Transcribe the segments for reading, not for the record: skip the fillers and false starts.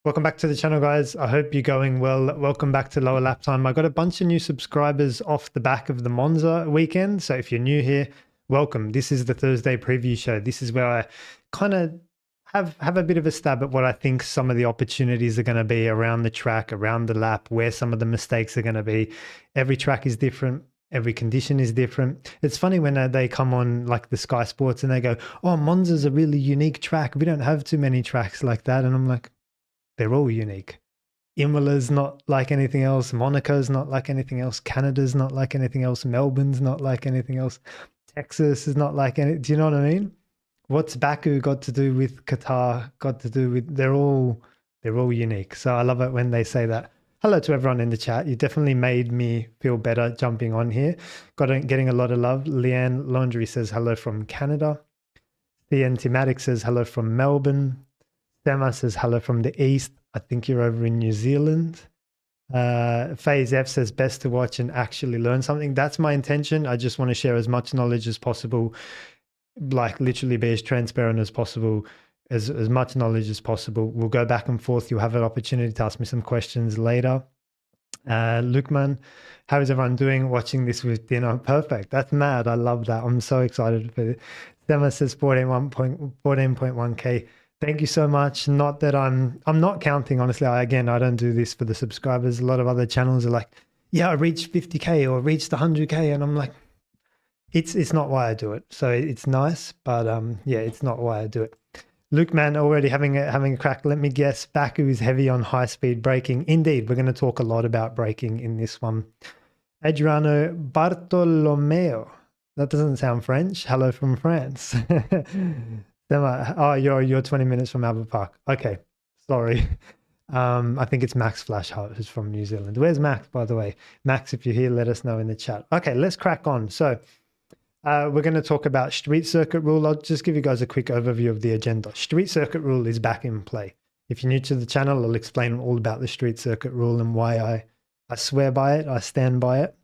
Welcome back to the channel, guys. I hope you're going well. Welcome back to Lower Lap Time. I got a bunch of new subscribers off the back of the Monza weekend. So if you're new here, welcome. This is the Thursday preview show. This is where I kind of have a bit of a stab at what I think some of the opportunities are going to be around the track, around the lap, where some of the mistakes are going to be. Every track is different. Every condition is different. It's funny when they come on like the Sky Sports and they go, oh, Monza's a really unique track. We don't have too many tracks like that. And I'm like, they're all unique. Imola's not like anything else. Monaco's not like anything else. Canada's not like anything else. Melbourne's not like anything else. Texas is not like any. Do you know what I mean? What's Baku got to do with Qatar? Got to do with they're all unique. So I love it when they say that. Hello to everyone in the chat. You definitely made me feel better jumping on here. Getting a lot of love. Leanne Laundry says hello from Canada. Thean Thematic says hello from Melbourne. Sema says hello from the east. I think you're over in New Zealand. Phase F says best to watch and actually learn something. That's my intention. I just want to share as much knowledge as possible, like literally be as transparent as possible, as much knowledge as possible. We'll go back and forth. You'll have an opportunity to ask me some questions later. Lukman, how is everyone doing watching this with dinner? Perfect. That's mad. I love that. I'm so excited for it. Sema says 14.1K. Thank you so much. Not that I'm not counting, honestly. I don't do this for the subscribers. A lot of other channels are like, yeah, I reached 50K or reached 100K. And I'm like, it's not why I do it. So it's nice, but yeah, it's not why I do it. Luke, man, already having a crack. Let me guess, Baku is heavy on high-speed braking. Indeed, we're going to talk a lot about braking in this one. Adriano Bartolomeo. That doesn't sound French. Hello from France. Oh, you're 20 minutes from Albert Park. Okay, sorry. I think it's Max Flashheart who's from New Zealand. Where's Max, by the way? Max, if you're here, let us know in the chat. Okay, let's crack on. So we're going to talk about Street Circuit Rule. I'll just give you guys a quick overview of the agenda. Street Circuit Rule is back in play. If you're new to the channel, I'll explain all about the Street Circuit Rule and why I swear by it, I stand by it.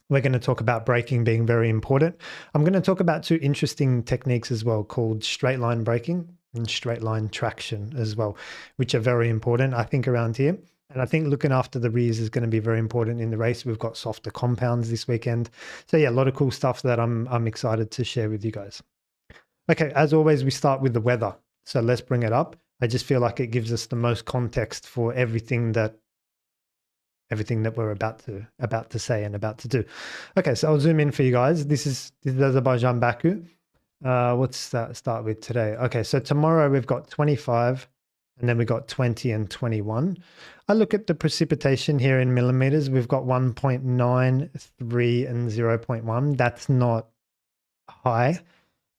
We're going to talk about braking being very important. I'm going to talk about two interesting techniques as well called straight line braking and straight line traction as well, which are very important, I think, around here. And I think looking after the rears is going to be very important in the race. We've got softer compounds this weekend. So yeah, a lot of cool stuff that I'm excited to share with you guys. Okay, as always, we start with the weather. So let's bring it up. I just feel like it gives us the most context for everything that we're about to say and about to do. Okay, so I'll zoom in for you guys. This is Azerbaijan, Baku. What's that start with today? Okay, so tomorrow we've got 25 and then we got 20 and 21. I look at the precipitation here in millimeters. We've got 1.93 and 0.1. That's not high,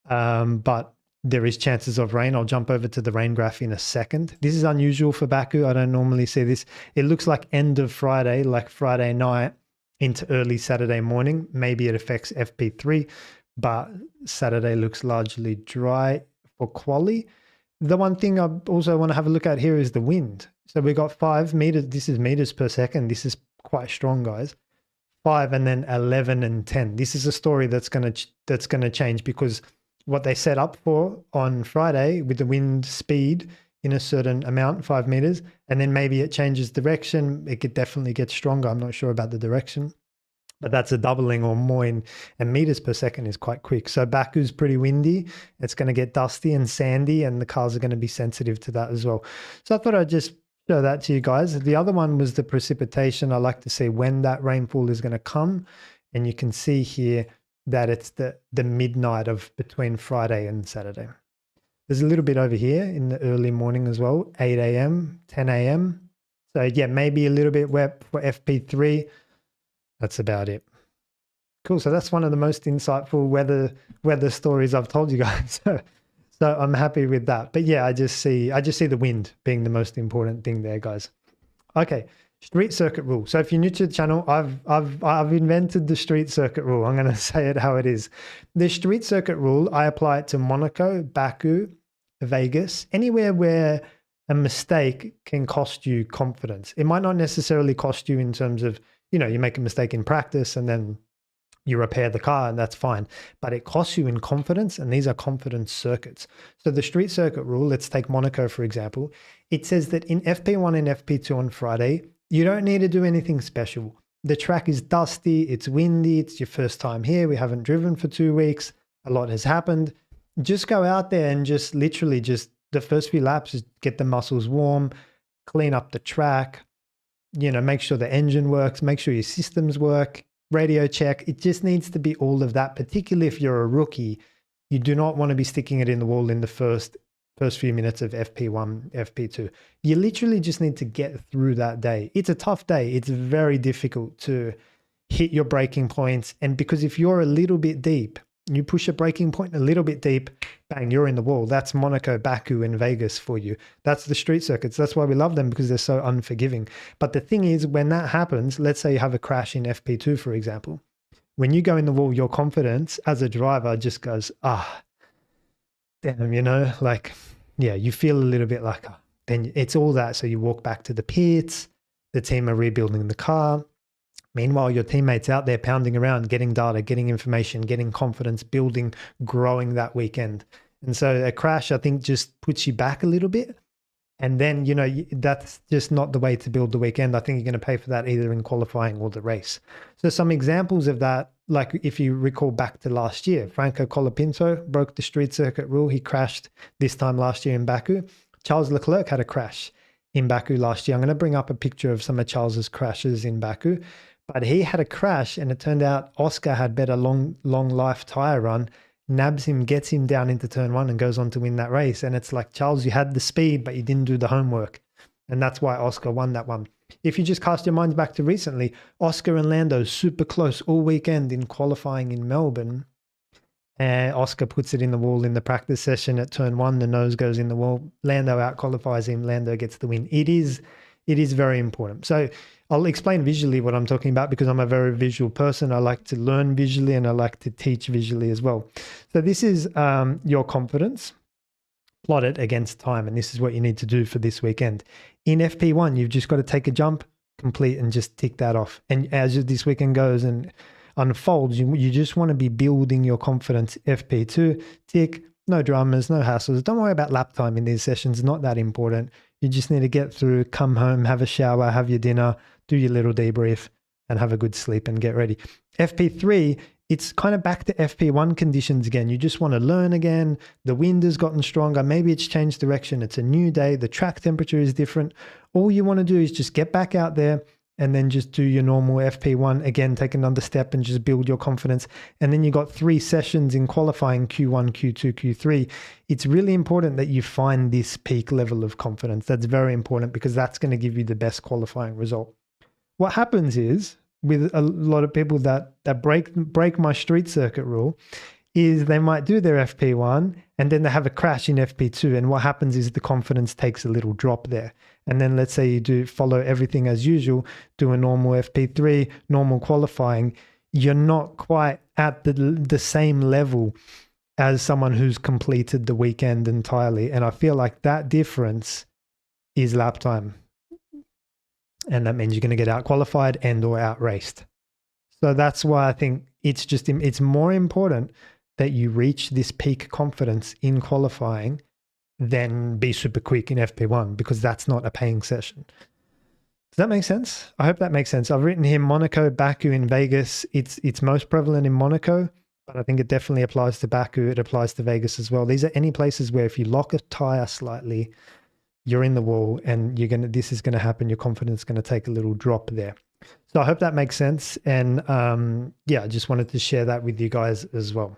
but there is chances of rain. I'll jump over to the rain graph in a second. This is unusual for Baku. I don't normally see this. It looks like end of Friday, like Friday night into early Saturday morning. Maybe it affects FP3, but Saturday looks largely dry for quali. The one thing I also want to have a look at here is the wind. So we got 5 meters. This is meters per second. This is quite strong, guys. 5 and then 11 and 10. This is a story that's going to change because what they set up for on Friday with the wind speed in a certain amount, 5 meters, and then maybe it changes direction. It could definitely get stronger. I'm not sure about the direction, but that's a doubling or more and meters per second is quite quick. So Baku's pretty windy. It's going to get dusty and sandy and the cars are going to be sensitive to that as well. So I thought I'd just show that to you guys. The other one was the precipitation. I like to see when that rainfall is going to come. And you can see here that it's the midnight of between Friday and Saturday. There's a little bit over here in the early morning as well, 8 a.m., 10 a.m. So yeah, maybe a little bit wet for FP3. That's about it. Cool. So that's one of the most insightful weather stories I've told you guys. So I'm happy with that. But yeah, I just see the wind being the most important thing there, guys. Okay. Street circuit rule. So if you're new to the channel, I've invented the street circuit rule. I'm going to say it how it is. The street circuit rule, I apply it to Monaco, Baku, Vegas, anywhere where a mistake can cost you confidence. It might not necessarily cost you in terms of, you know, you make a mistake in practice and then you repair the car and that's fine, but it costs you in confidence, and these are confidence circuits. So the street circuit rule, let's take Monaco for example, it says that in FP1 and FP2 on Friday, you don't need to do anything special. The track is dusty, it's windy, it's your first time here, we haven't driven for 2 weeks, a lot has happened. Just go out there and just literally just the first few laps, just get the muscles warm, clean up the track, you know, make sure the engine works, make sure your systems work, radio check. It just needs to be all of that, particularly if you're a rookie. You do not want to be sticking it in the wall in the first few minutes of FP1, FP2. You literally just need to get through that day. It's a tough day. It's very difficult to hit your braking points. And because if you're a little bit deep, you push a braking point a little bit deep, bang, you're in the wall. That's Monaco, Baku, and Vegas for you. That's the street circuits. That's why we love them, because they're so unforgiving. But the thing is, when that happens, let's say you have a crash in FP2, for example, when you go in the wall, your confidence as a driver just goes, damn, you know, like, yeah, you feel a little bit like, then it's all that. So you walk back to the pits, the team are rebuilding the car. Meanwhile, your teammates out there pounding around, getting data, getting information, getting confidence, building, growing that weekend. And so a crash, I think, just puts you back a little bit. And then, you know, that's just not the way to build the weekend. I think you're going to pay for that either in qualifying or the race. So some examples of that, like if you recall back to last year, Franco Colapinto broke the street circuit rule. He crashed this time last year in Baku. Charles Leclerc had a crash in Baku last year. I'm going to bring up a picture of some of Charles's crashes in Baku. But he had a crash, and it turned out Oscar had better long life tire run, nabs him, gets him down into turn 1 and goes on to win that race. And it's like, Charles, you had the speed, but you didn't do the homework. And that's why Oscar won that one. If you just cast your minds back to recently, Oscar and Lando super close all weekend in qualifying in Melbourne. And Oscar puts it in the wall in the practice session at turn 1. The nose goes in the wall. Lando out qualifies him. Lando gets the win. It is very important. So I'll explain visually what I'm talking about, because I'm a very visual person. I like to learn visually and I like to teach visually as well. So this is your confidence plotted against time. And this is what you need to do for this weekend. In FP1, you've just got to take a jump, complete, and just tick that off. And as this weekend goes and unfolds, you just want to be building your confidence. FP2, tick, no dramas, no hassles. Don't worry about lap time in these sessions. Not that important. You just need to get through, come home, have a shower, have your dinner, do your little debrief, and have a good sleep and get ready. FP3, it's kind of back to FP1 conditions again. You just want to learn again. The wind has gotten stronger. Maybe it's changed direction. It's a new day. The track temperature is different. All you want to do is just get back out there and then just do your normal FP1. Again, take another step and just build your confidence. And then you got 3 sessions in qualifying, Q1, Q2, Q3. It's really important that you find this peak level of confidence. That's very important, because that's going to give you the best qualifying result. What happens is, with a lot of people that break my street circuit rule, is they might do their FP1 and then they have a crash in FP2. And what happens is the confidence takes a little drop there. And then let's say you do follow everything as usual, do a normal FP3, normal qualifying, you're not quite at the same level as someone who's completed the weekend entirely. And I feel like that difference is lap time. And that means you're going to get out qualified and or out raced. So that's why I think it's more important that you reach this peak confidence in qualifying than be super quick in FP1, because that's not a paying session. Does that make sense? I hope that makes sense. I've written here Monaco, Baku, and Vegas. It's most prevalent in Monaco, but I think it definitely applies to Baku. It applies to Vegas as well. These are any places where if you lock a tire slightly, you're in the wall, and this is going to happen. Your confidence is going to take a little drop there. So I hope that makes sense. And yeah, I just wanted to share that with you guys as well.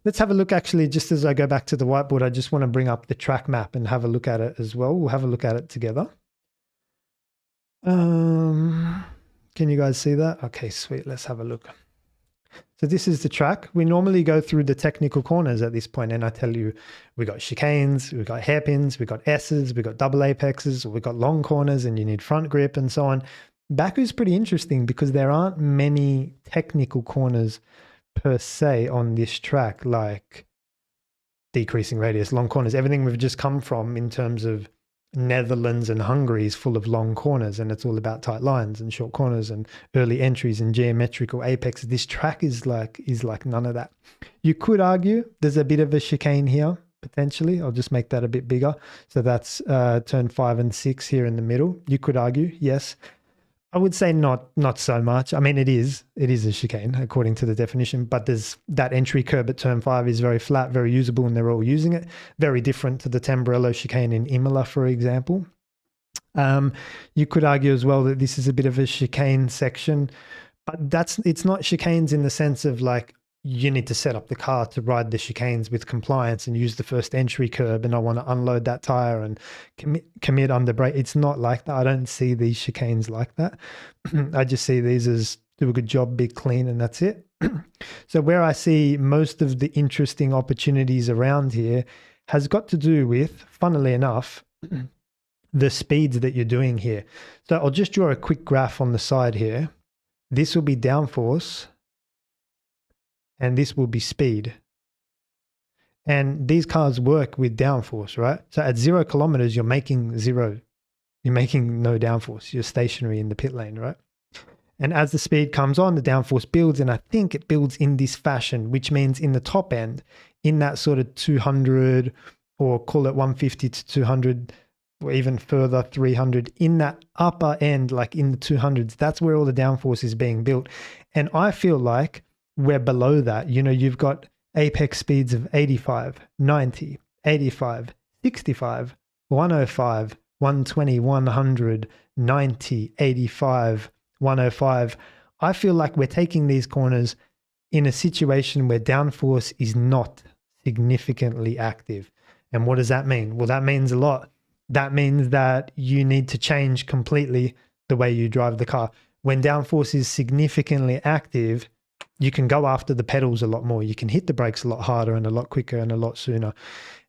Let's have a look, actually, just as I go back to the whiteboard, I just want to bring up the track map and have a look at it as well. We'll have a look at it together. Can you guys see that? Okay, sweet. Let's have a look. So this is the track. We normally go through the technical corners at this point, and I tell you, we got chicanes, we got hairpins, we got S's, we got double apexes, we got long corners, and you need front grip and so on. Baku's pretty interesting because there aren't many technical corners per se on this track, like decreasing radius, long corners, everything we've just come from in terms of Netherlands and Hungary is full of long corners, and it's all about tight lines and short corners and early entries and geometrical apexes. This track is like none of that. You could argue there's a bit of a chicane here, potentially. I'll just make that a bit bigger. So that's turn 5 and 6 here in the middle. You could argue, yes. I would say not so much. I mean, it is a chicane according to the definition, but there's that entry curb at turn 5 is very flat, very usable, and they're all using it. Very different to the Tamburello chicane in Imola, for example. You could argue as well that this is a bit of a chicane section, but it's not chicanes in the sense of like you need to set up the car to ride the chicanes with compliance and use the first entry curb, and I want to unload that tire and commit under brake. It's not like that. I don't see these chicanes like that. I just see these as do a good job, be clean, and that's it. So where I see most of the interesting opportunities around here has got to do with, funnily enough, the speeds that you're doing here. So I'll just draw a quick graph on the side here. This will be downforce, and this will be speed. And these cars work with downforce, right? So at 0 kilometers, you're making zero. You're making no downforce. You're stationary in the pit lane, right? And as the speed comes on, the downforce builds, and I think it builds in this fashion, which means in the top end, in that sort of 200 or call it 150 to 200 or even further 300, in that upper end, like in the 200s, that's where all the downforce is being built. And I feel like we're below that. You know, you've got apex speeds of 85, 90, 85, 65, 105, 120, 100, 90, 85, 105. I feel like we're taking these corners in a situation where downforce is not significantly active. And what does that mean? Well, that means a lot. That means that you need to change completely the way you drive the car. When downforce is significantly active, you can go after the pedals a lot more. You can hit the brakes a lot harder and a lot quicker and a lot sooner.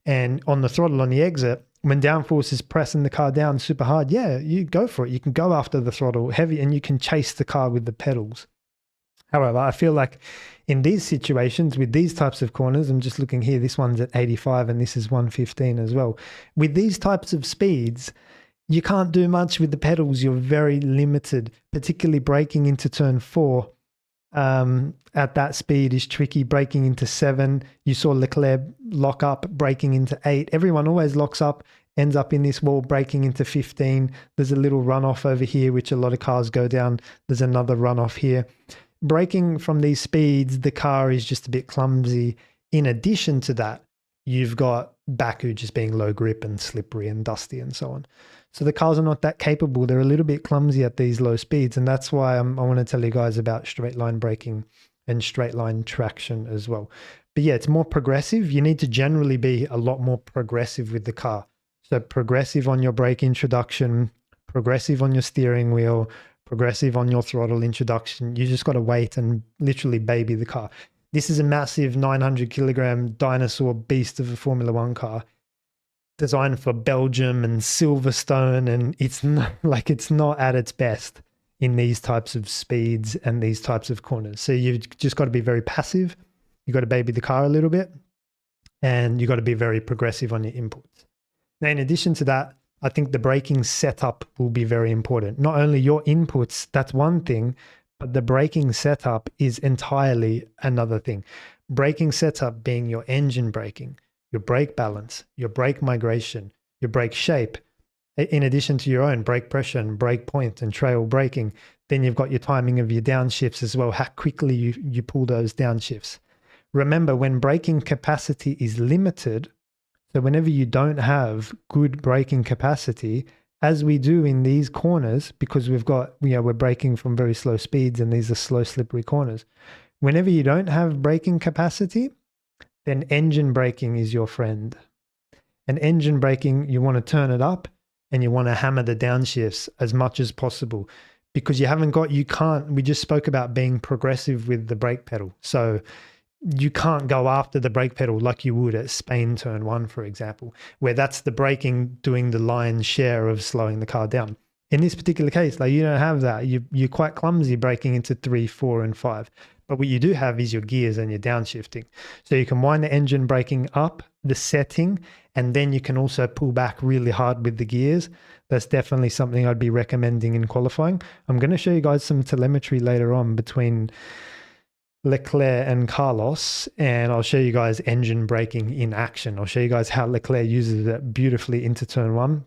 And on the throttle on the exit, when downforce is pressing the car down super hard, yeah, you go for it. You can go after the throttle heavy and you can chase the car with the pedals. However, I feel like in these situations with these types of corners, I'm just looking here, this one's at 85 and this is 115 as well. With these types of speeds, you can't do much with the pedals. You're very limited, particularly braking into turn 4. At that speed is tricky. Braking into 7, you saw Leclerc lock up, braking into 8. Everyone always locks up, ends up in this wall, braking into 15. There's a little runoff over here, which a lot of cars go down. There's another runoff here. Braking from these speeds, the car is just a bit clumsy. In addition to that, you've got Baku just being low grip and slippery and dusty and so on. So the cars are not that capable. They're a little bit clumsy at these low speeds. And that's why I want to tell you guys about straight line braking and straight line traction as well. But yeah, it's more progressive. You need to generally be a lot more progressive with the car. So progressive on your brake introduction, progressive on your steering wheel, progressive on your throttle introduction. You just got to wait and literally baby the car. This is a massive 900 kilogram dinosaur beast of a Formula One car, designed for Belgium and Silverstone, and it's not at its best in these types of speeds and these types of corners. So you've just got to be very passive. You've got to baby the car a little bit, and you've got to be very progressive on your inputs. Now, in addition to that, I think the braking setup will be very important. Not only your inputs, that's one thing, but the braking setup is entirely another thing. Braking setup being your engine braking, your brake balance, your brake migration, your brake shape, in addition to your own brake pressure and brake point and trail braking. Then you've got your timing of your downshifts as well, how quickly you pull those downshifts. Remember, when braking capacity is limited, so whenever you don't have good braking capacity, as we do in these corners, because we're braking from very slow speeds and these are slow, slippery corners. Whenever you don't have braking capacity, then engine braking is your friend. And engine braking, you want to turn it up and you want to hammer the downshifts as much as possible, because we just spoke about being progressive with the brake pedal. So you can't go after the brake pedal like you would at Spain turn 1, for example, where that's the braking doing the lion's share of slowing the car down. In this particular case, like, you don't have that. You're quite clumsy braking into 3, 4, and 5. But what you do have is your gears and your downshifting. So you can wind the engine braking up, the setting, and then you can also pull back really hard with the gears. That's definitely something I'd be recommending in qualifying. I'm going to show you guys some telemetry later on between Leclerc and Carlos, and I'll show you guys engine braking in action. I'll show you guys how Leclerc uses it beautifully into turn 1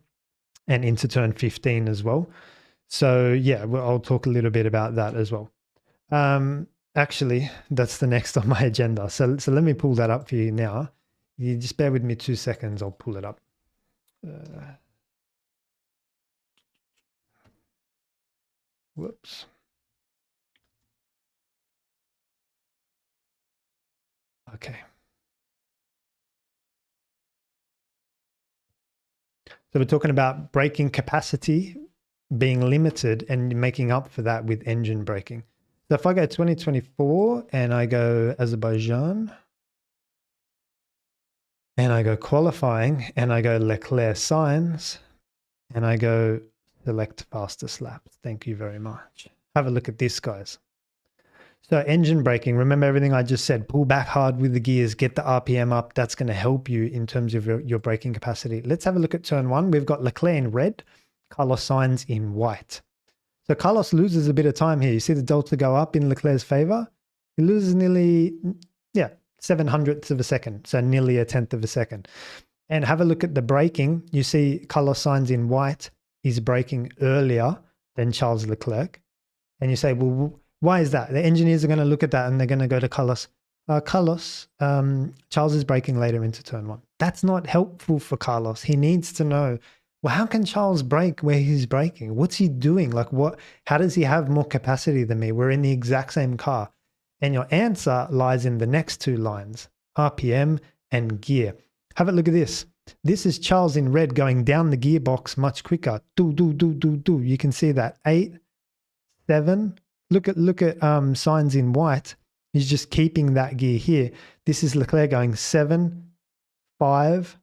and into turn 15 as well. So yeah, I'll talk a little bit about that as well. Actually, that's the next on my agenda. So let me pull that up for you now. You just bear with me 2 seconds. I'll pull it up. Whoops. Okay. So we're talking about braking capacity being limited and making up for that with engine braking. So if I go 2024 and I go Azerbaijan and I go qualifying and I go Leclerc signs and I go select fastest laps. Thank you very much. Have a look at this, guys. So engine braking, remember everything I just said, pull back hard with the gears, get the RPM up. That's going to help you in terms of your braking capacity. Let's have a look at turn 1. We've got Leclerc in red, Carlos Sainz in white. So Carlos loses a bit of time here. You see the delta go up in Leclerc's favor. He loses nearly, 7/100ths of a second. So nearly a 10th of a second. And have a look at the braking. You see Carlos Sainz in white is braking earlier than Charles Leclerc. And you say, well, why is that? The engineers are going to look at that and they're going to go to Carlos. Charles is braking later into turn 1. That's not helpful for Carlos. He needs to know, well, how can Charles brake where he's braking? What's he doing? Like how does he have more capacity than me? We're in the exact same car. And your answer lies in the next 2 lines, RPM and gear. Have a look at this. This is Charles in red going down the gearbox much quicker. Do. You can see that 8, 7. Look at Sainz in white. He's just keeping that gear here. This is Leclerc going 7, 5,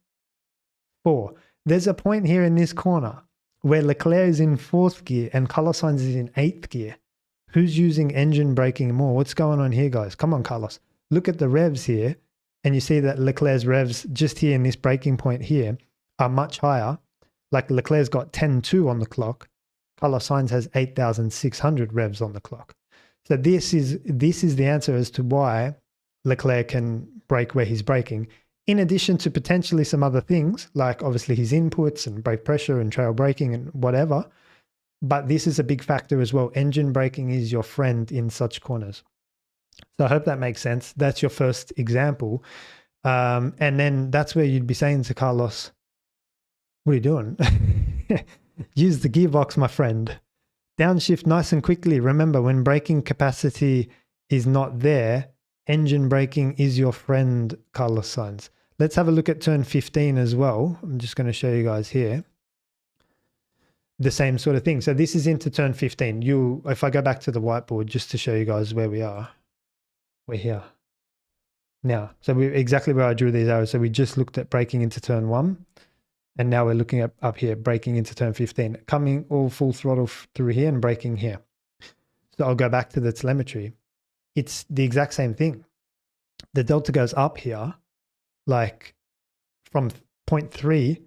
4. There's a point here in this corner where Leclerc is in 4th gear and Carlos Sainz is in 8th gear. Who's using engine braking more? What's going on here, guys? Come on, Carlos. Look at the revs here. And you see that Leclerc's revs just here in this braking point here are much higher. Like Leclerc's got 10.2 on the clock. Carlos Sainz has 8,600 revs on the clock. So this is the answer as to why Leclerc can brake where he's braking, in addition to potentially some other things, like obviously his inputs and brake pressure and trail braking and whatever. But this is a big factor as well. Engine braking is your friend in such corners. So I hope that makes sense. That's your first example. And then that's where you'd be saying to Carlos, what are you doing? Use the gearbox, my friend. Downshift nice and quickly. Remember, when braking capacity is not there, engine braking is your friend, Carlos Sainz. Let's have a look at turn 15 as well. I'm just going to show you guys here. The same sort of thing. So this is into turn 15. If I go back to the whiteboard just to show you guys where we are, we're here now. So we're exactly where I drew these arrows. So we just looked at braking into turn 1. And now we're looking at up here, braking into turn 15, coming all full throttle through here and braking here. So I'll go back to the telemetry. It's the exact same thing. The delta goes up here, like from 0.3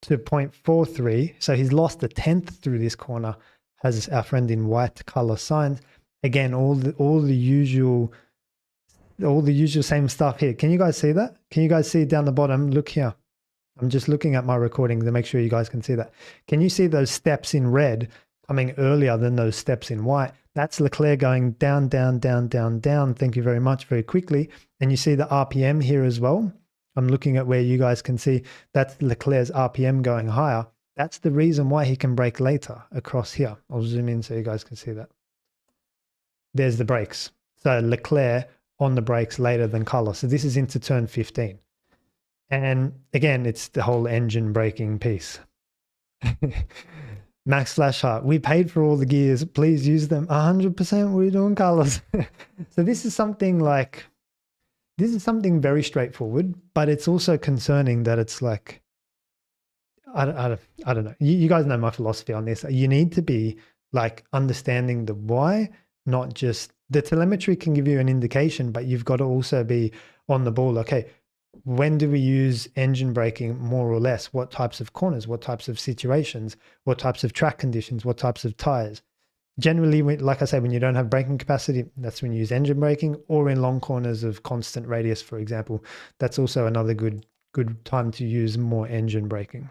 to 0.43. So he's lost a 10th through this corner, has our friend in white, Carlos Sainz. Again, all the usual same stuff here. Can you guys see that? Can you guys see down the bottom? Look here. I'm just looking at my recording to make sure you guys can see that. Can you see those steps in red coming earlier than those steps in white? That's Leclerc going down, down, down, down, down. Thank you very much, very quickly. And you see the RPM here as well. I'm looking at where you guys can see that's Leclerc's RPM going higher. That's the reason why he can brake later across here. I'll zoom in so you guys can see that. There's the brakes. So Leclerc on the brakes later than Carlos. So this is into turn 15. And again, it's the whole engine braking piece. Max Flashheart, we paid for all the gears. Please use them 100%. What are you doing, Carlos? So this is something very straightforward, but it's also concerning that it's like, I don't know. You guys know my philosophy on this. You need to be like understanding the why, not just the telemetry can give you an indication, but you've got to also be on the ball. Okay, when do we use engine braking more or less? What types of corners? What types of situations? What types of track conditions? What types of tires? Generally, like I say, when you don't have braking capacity, that's when you use engine braking, or in long corners of constant radius, for example. That's also another good time to use more engine braking.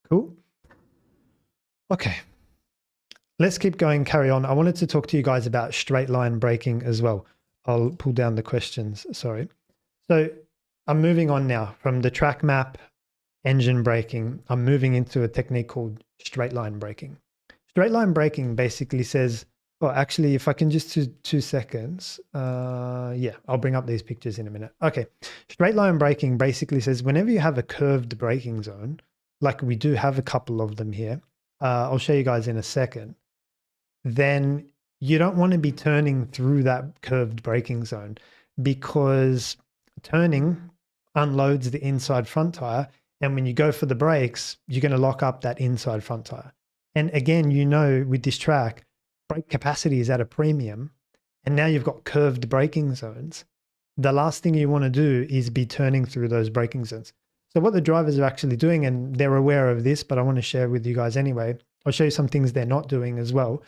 Cool. Okay. Let's keep going, carry on. I wanted to talk to you guys about straight line braking as well. I'll pull down the questions, sorry. So I'm moving on now from the track map, engine braking. I'm moving into a technique called straight line braking. Straight line braking basically says, well, actually, if I can just do 2 seconds, yeah, I'll bring up these pictures in a minute. Okay, straight line braking basically says whenever you have a curved braking zone, like we do have a couple of them here, I'll show you guys in a second, then you don't want to be turning through that curved braking zone, because turning unloads the inside front tire, and when you go for the brakes, you're going to lock up that inside front tire. And again, you know, with this track, brake capacity is at a premium, and now you've got curved braking zones. The last thing you want to do is be turning through those braking zones. So what the drivers are actually doing, and they're aware of this, but I want to share with you guys anyway. I'll show you some things they're not doing as well,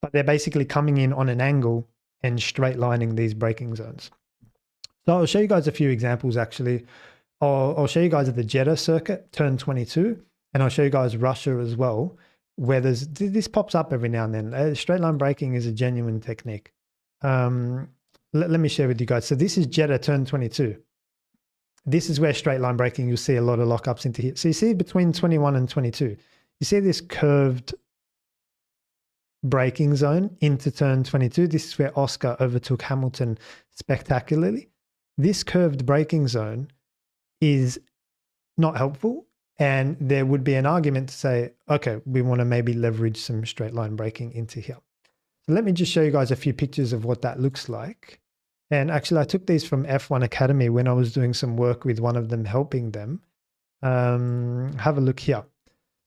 but they're basically coming in on an angle and straight lining these braking zones. So I'll show you guys a few examples actually. I'll show you guys at the Jeddah circuit, turn 22, and I'll show you guys Russia as well, where this pops up every now and then. Straight line braking is a genuine technique. Let me share with you guys. So this is Jeddah turn 22. This is where straight line braking, you'll see a lot of lockups into here. So you see between 21 and 22, you see this curved braking zone into turn 22. This is where Oscar overtook Hamilton spectacularly. This curved braking zone is not helpful. And there would be an argument to say, okay, we want to maybe leverage some straight line braking into here. So let me just show you guys a few pictures of what that looks like. And actually, I took these from F1 Academy when I was doing some work with one of them, helping them. Have a look here.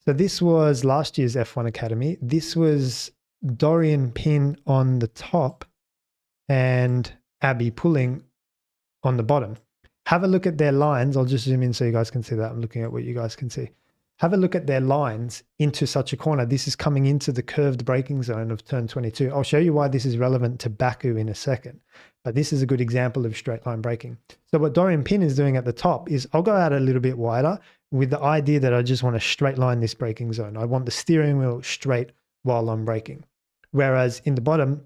So this was last year's F1 Academy. This was Dorian Pin on the top and Abby Pulling on the bottom. Have a look at their lines. I'll just zoom in so you guys can see that. I'm looking at what you guys can see. Have a look at their lines into such a corner. This is coming into the curved braking zone of turn 22. I'll show you why this is relevant to Baku in a second, but this is a good example of straight line braking. So what Dorian Pin is doing at the top is I'll go out a little bit wider with the idea that I just want to straight line this braking zone. I want the steering wheel straight while I'm braking. Whereas in the bottom,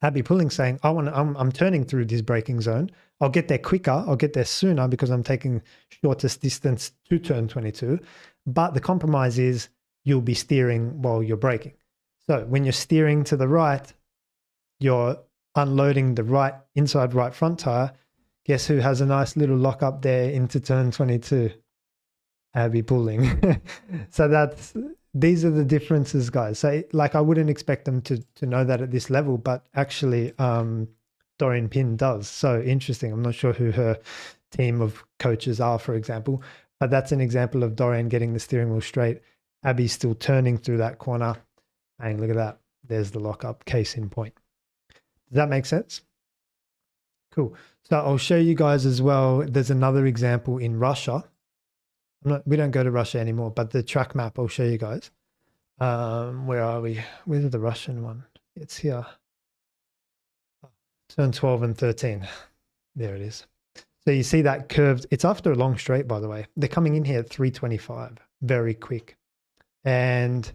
Abby Pulling saying, I'm turning through this braking zone. I'll get there quicker. I'll get there sooner because I'm taking shortest distance to turn 22. But the compromise is you'll be steering while you're braking. So when you're steering to the right, you're unloading the right inside right front tire. Guess who has a nice little lock up there into turn 22? Abby Pulling. So these are the differences, guys. So like I wouldn't expect them to know that at this level, but actually Dorian Pin does. So interesting. I'm not sure who her team of coaches are, for example, but that's an example of Dorian getting the steering wheel straight. Abby's still turning through that corner. And look at that. There's the lockup, case in point. Does that make sense? Cool. So I'll show you guys as well. There's another example in Russia. We don't go to Russia anymore, but the track map I'll show you guys. Where are we? Where's the Russian one? It's here. Turn 12 and 13. There it is. So you see that curved. It's after a long straight, by the way. They're coming in here at 325, very quick. And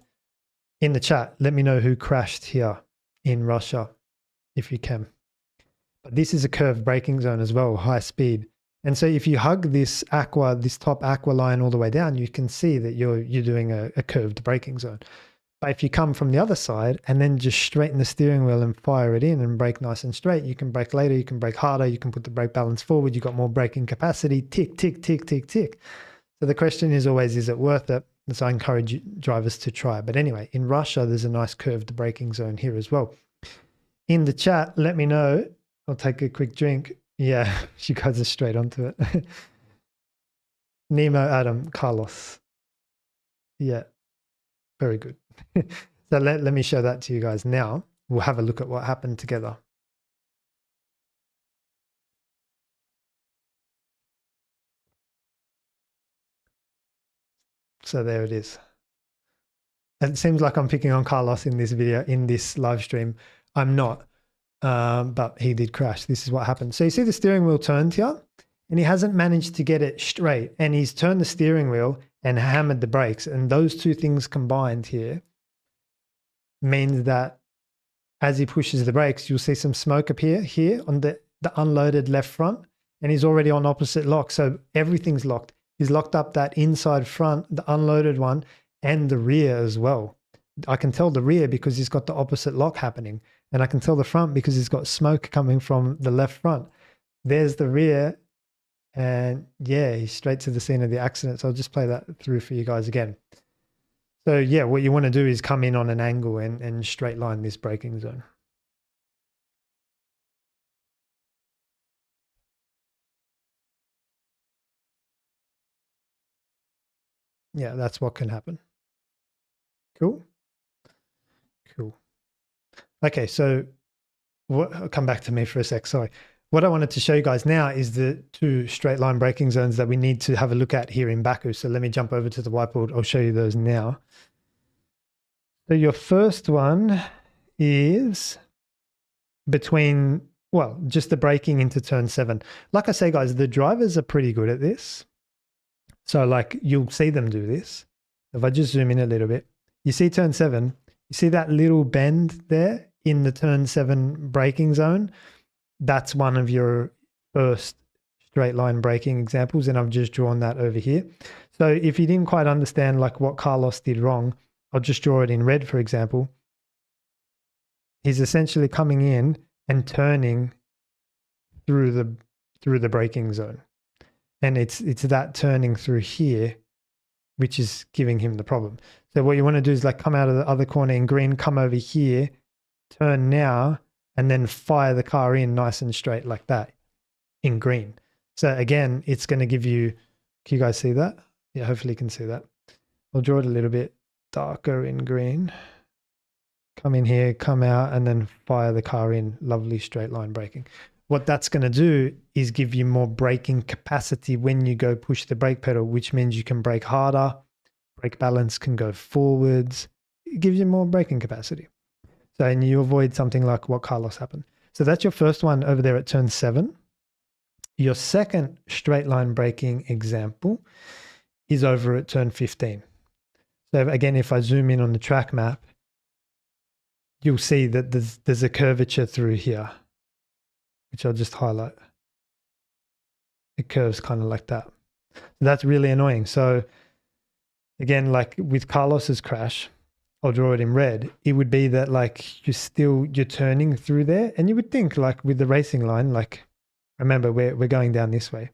in the chat, let me know who crashed here in Russia, if you can. But this is a curved braking zone as well, high speed. And so if you hug this top aqua line all the way down, you can see that you're doing a curved braking zone. But if you come from the other side and then just straighten the steering wheel and fire it in and brake nice and straight, you can brake later, you can brake harder, you can put the brake balance forward, you've got more braking capacity, tick, tick, tick, tick, tick. So the question is always, is it worth it? So I encourage drivers to try. But anyway, in Russia, there's a nice curved braking zone here as well. In the chat, let me know. I'll take a quick drink. Yeah, you guys are straight onto it. Nemo, Adam, Carlos. Yeah, very good. So let me show that to you guys now. We'll have a look at what happened together. So there it is. It seems like I'm picking on Carlos in this video, in this live stream. I'm not, but he did crash. This is what happened. So you see the steering wheel turned here, and he hasn't managed to get it straight. And he's turned the steering wheel and hammered the brakes. And those two things combined here means that as he pushes the brakes, you'll see some smoke appear here on the unloaded left front, and he's already on opposite lock. So everything's locked. He's locked up that inside front, the unloaded one, and the rear as well. I can tell the rear because he's got the opposite lock happening, and I can tell the front because he's got smoke coming from the left front. There's the rear, and yeah, he's straight to the scene of the accident. So I'll just play that through for you guys again. So yeah, what you want to do is come in on an angle and straight line this braking zone. Yeah, that's what can happen. Cool. Cool. Okay, so come back to me for a sec. Sorry. What I wanted to show you guys now is the two straight line braking zones that we need to have a look at here in Baku. So let me jump over to the whiteboard. I'll show you those now. So your first one is between, well, just the braking into turn 7. Like I say, guys, the drivers are pretty good at this. So like you'll see them do this. If I just zoom in a little bit, you see turn 7, you see that little bend there in the turn 7 braking zone? That's one of your first straight line braking examples, and I've just drawn that over here. So if you didn't quite understand like what Carlos did wrong, I'll just draw it in red, for example. He's essentially coming in and turning through the braking zone. And it's that turning through here which is giving him the problem. So what you want to do is like come out of the other corner in green, come over here, turn now, and then fire the car in nice and straight like that in green. So again, it's going to give you, can you guys see that? Yeah, hopefully you can see that. I'll draw it a little bit darker in green. Come in here, come out, and then fire the car in, lovely straight line braking. What that's going to do is give you more braking capacity when you go push the brake pedal, which means you can brake harder, brake balance can go forwards. It gives you more braking capacity. So, and you avoid something like what Carlos happened. So that's your first one over there at turn 7. Your second straight line braking example is over at turn 15. So again, if I zoom in on the track map, you'll see that there's a curvature through here, which I'll just highlight. It curves kind of like that. That's really annoying. So again, like with Carlos's crash, I'll draw it in red. It would be that like you're turning through there, and you would think like with the racing line, like remember we're going down this way.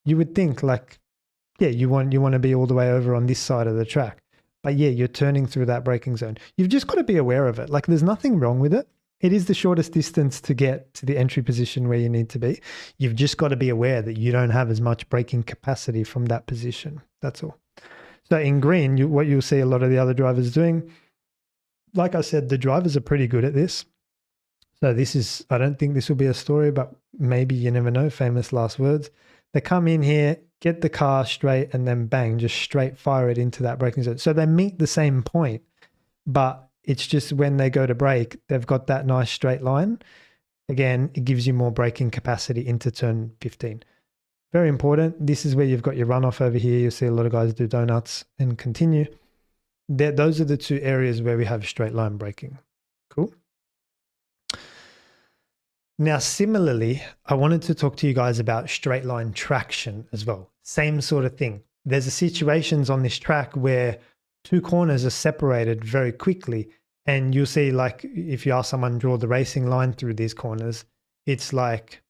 You would think like, yeah, you want to be all the way over on this side of the track. But yeah, you're turning through that braking zone. You've just got to be aware of it. Like there's nothing wrong with it. It is the shortest distance to get to the entry position where you need to be. You've just got to be aware that you don't have as much braking capacity from that position. That's all. So in green, what you'll see a lot of the other drivers doing, like I said, the drivers are pretty good at this. So this is, I don't think this will be a story, but maybe you never know, famous last words. They come in here, get the car straight, and then bang, just straight fire it into that braking zone. So they meet the same point, but it's just when they go to brake, they've got that nice straight line. Again, it gives you more braking capacity into turn 15. Very important. This is where you've got your runoff over here. You'll see a lot of guys do donuts and continue. Those are the two areas where we have straight line braking. Cool. Now, similarly, I wanted to talk to you guys about straight line traction as well. Same sort of thing. There's situations on this track where two corners are separated very quickly, and you'll see like if you ask someone to draw the racing line through these corners, it's like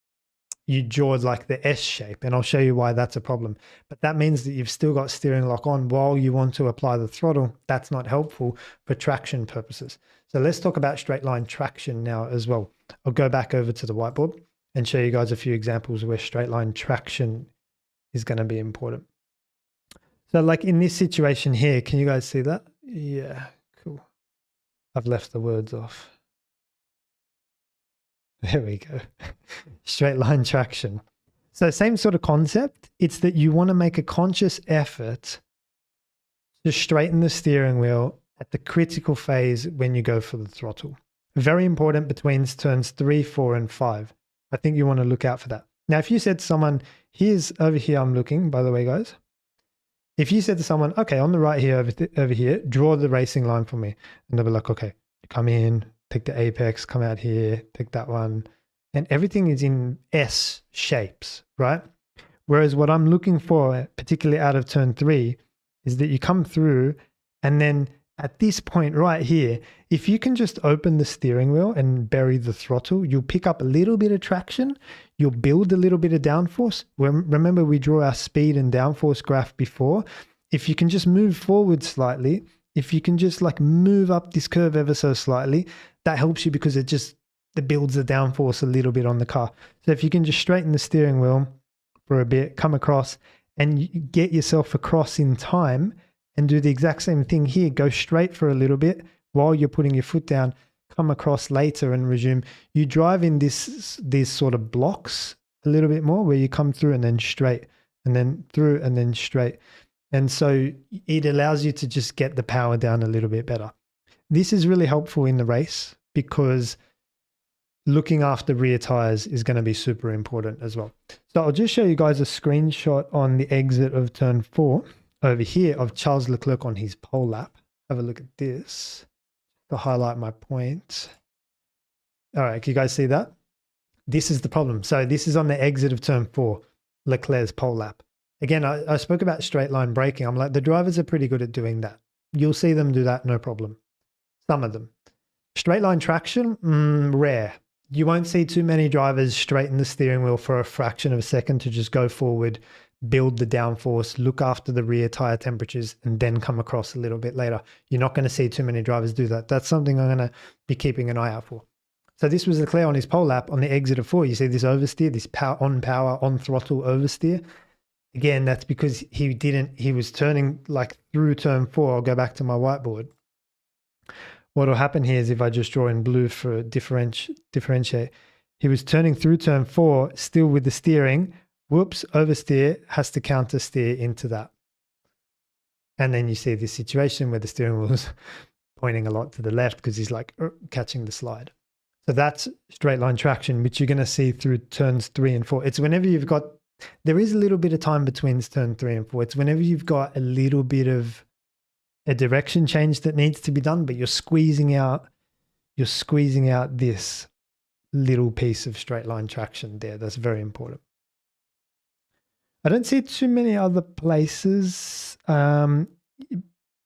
you draw like the S shape, and I'll show you why that's a problem. But that means that you've still got steering lock on while you want to apply the throttle. That's not helpful for traction purposes. So let's talk about straight line traction now as well. I'll go back over to the whiteboard and show you guys a few examples where straight line traction is going to be important. So like in this situation here, can you guys see that? Yeah, cool. I've left the words off. There we go. Straight line traction. So same sort of concept. It's that you want to make a conscious effort just straighten the steering wheel at the critical phase when you go for the throttle. Very important between turns 3, 4, and 5. I think you want to look out for that. Now, if you said to someone, here's over here, I'm looking, by the way, guys. If you said to someone, okay, on the right here, over here, draw the racing line for me. And they'll be like, okay, come in, take the apex, come out here, take that one. And everything is in S shapes, right? Whereas what I'm looking for, particularly out of turn 3, is that you come through and then at this point right here, if you can just open the steering wheel and bury the throttle, you'll pick up a little bit of traction. You'll build a little bit of downforce. Remember, we drew our speed and downforce graph before. If you can just move forward slightly, if you can just like move up this curve ever so slightly, that helps you because it builds the downforce a little bit on the car. So if you can just straighten the steering wheel for a bit, come across and you get yourself across in time and do the exact same thing here. Go straight for a little bit while you're putting your foot down, come across later and resume. You drive in these sort of blocks a little bit more where you come through and then straight and then through and then straight. And so it allows you to just get the power down a little bit better. This is really helpful in the race because looking after rear tires is going to be super important as well. So I'll just show you guys a screenshot on the exit of turn 4 over here of Charles Leclerc on his pole lap. Have a look at this to highlight my point. All right, can you guys see that? This is the problem. So this is on the exit of turn 4, Leclerc's pole lap. Again, I spoke about straight line braking. I'm like, the drivers are pretty good at doing that. You'll see them do that, no problem. Some of them. Straight line traction, rare. You won't see too many drivers straighten the steering wheel for a fraction of a second to just go forward, build the downforce, look after the rear tire temperatures, and then come across a little bit later. You're not going to see too many drivers do that. That's something I'm going to be keeping an eye out for. So this was Leclerc on his pole lap on the exit of 4. You see this oversteer, this power, on throttle oversteer. Again, that's because he was turning like through turn 4. I'll go back to my whiteboard. What will happen here is if I just draw in blue for differentiate, he was turning through turn 4, still with the steering. Whoops, oversteer, has to counter steer into that. And then you see this situation where the steering wheel is pointing a lot to the left because he's like catching the slide. So that's straight line traction, which you're going to see through turns 3 and 4. It's whenever you've got, there is a little bit of time between turn 3 and 4. It's whenever you've got a little bit of a direction change that needs to be done, but you're squeezing out this little piece of straight line traction there. That's very important. I don't see too many other places. I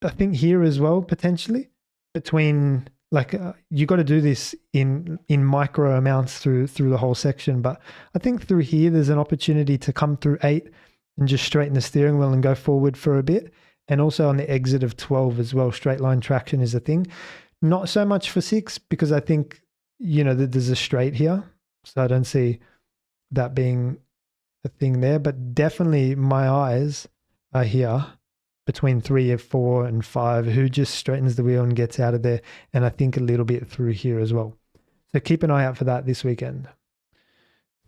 think here as well, potentially between like you got to do this in micro amounts through the whole section. But I think through here, there's an opportunity to come through 8 and just straighten the steering wheel and go forward for a bit. And also on the exit of 12 as well, straight line traction is a thing. Not so much for 6 because I think, that there's a straight here. So I don't see that being a thing there, but definitely my eyes are here between 3 and 4 and 5, who just straightens the wheel and gets out of there. And I think a little bit through here as well. So keep an eye out for that this weekend.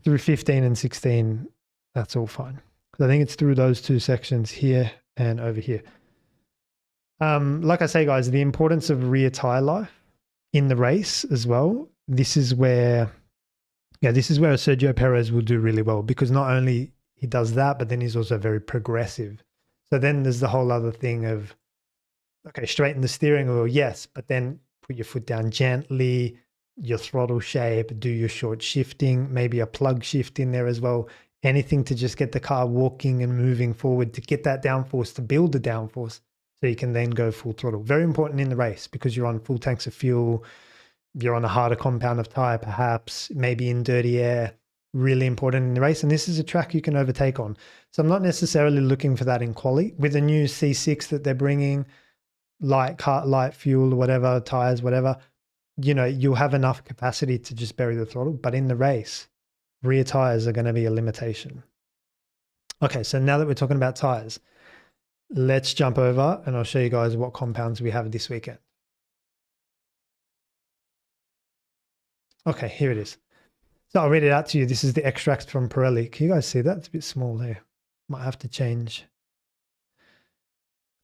Through 15 and 16, that's all fine. Because I think it's through those 2 sections here and over here. Like I say, guys, the importance of rear tire life in the race as well. This is where Sergio Perez will do really well because not only he does that, but then he's also very progressive. So then there's the whole other thing of, okay, straighten the steering wheel, yes, but then put your foot down gently, your throttle shape, do your short shifting, maybe a plug shift in there as well. Anything to just get the car walking and moving forward to get that downforce, to build the downforce so you can then go full throttle. Very important in the race because you're on full tanks of fuel, you're on a harder compound of tire perhaps, maybe in dirty air. Really important in the race. And this is a track you can overtake on. So I'm not necessarily looking for that in quali. With the new C6 that they're bringing, light fuel or whatever, tires, whatever, you'll have enough capacity to just bury the throttle. But in the race, rear tires are going to be a limitation. Okay, so now that we're talking about tires, let's jump over and I'll show you guys what compounds we have this weekend. Okay, here it is. So I'll read it out to you. This is the extract from Pirelli. Can you guys see that? It's a bit small there. Might have to change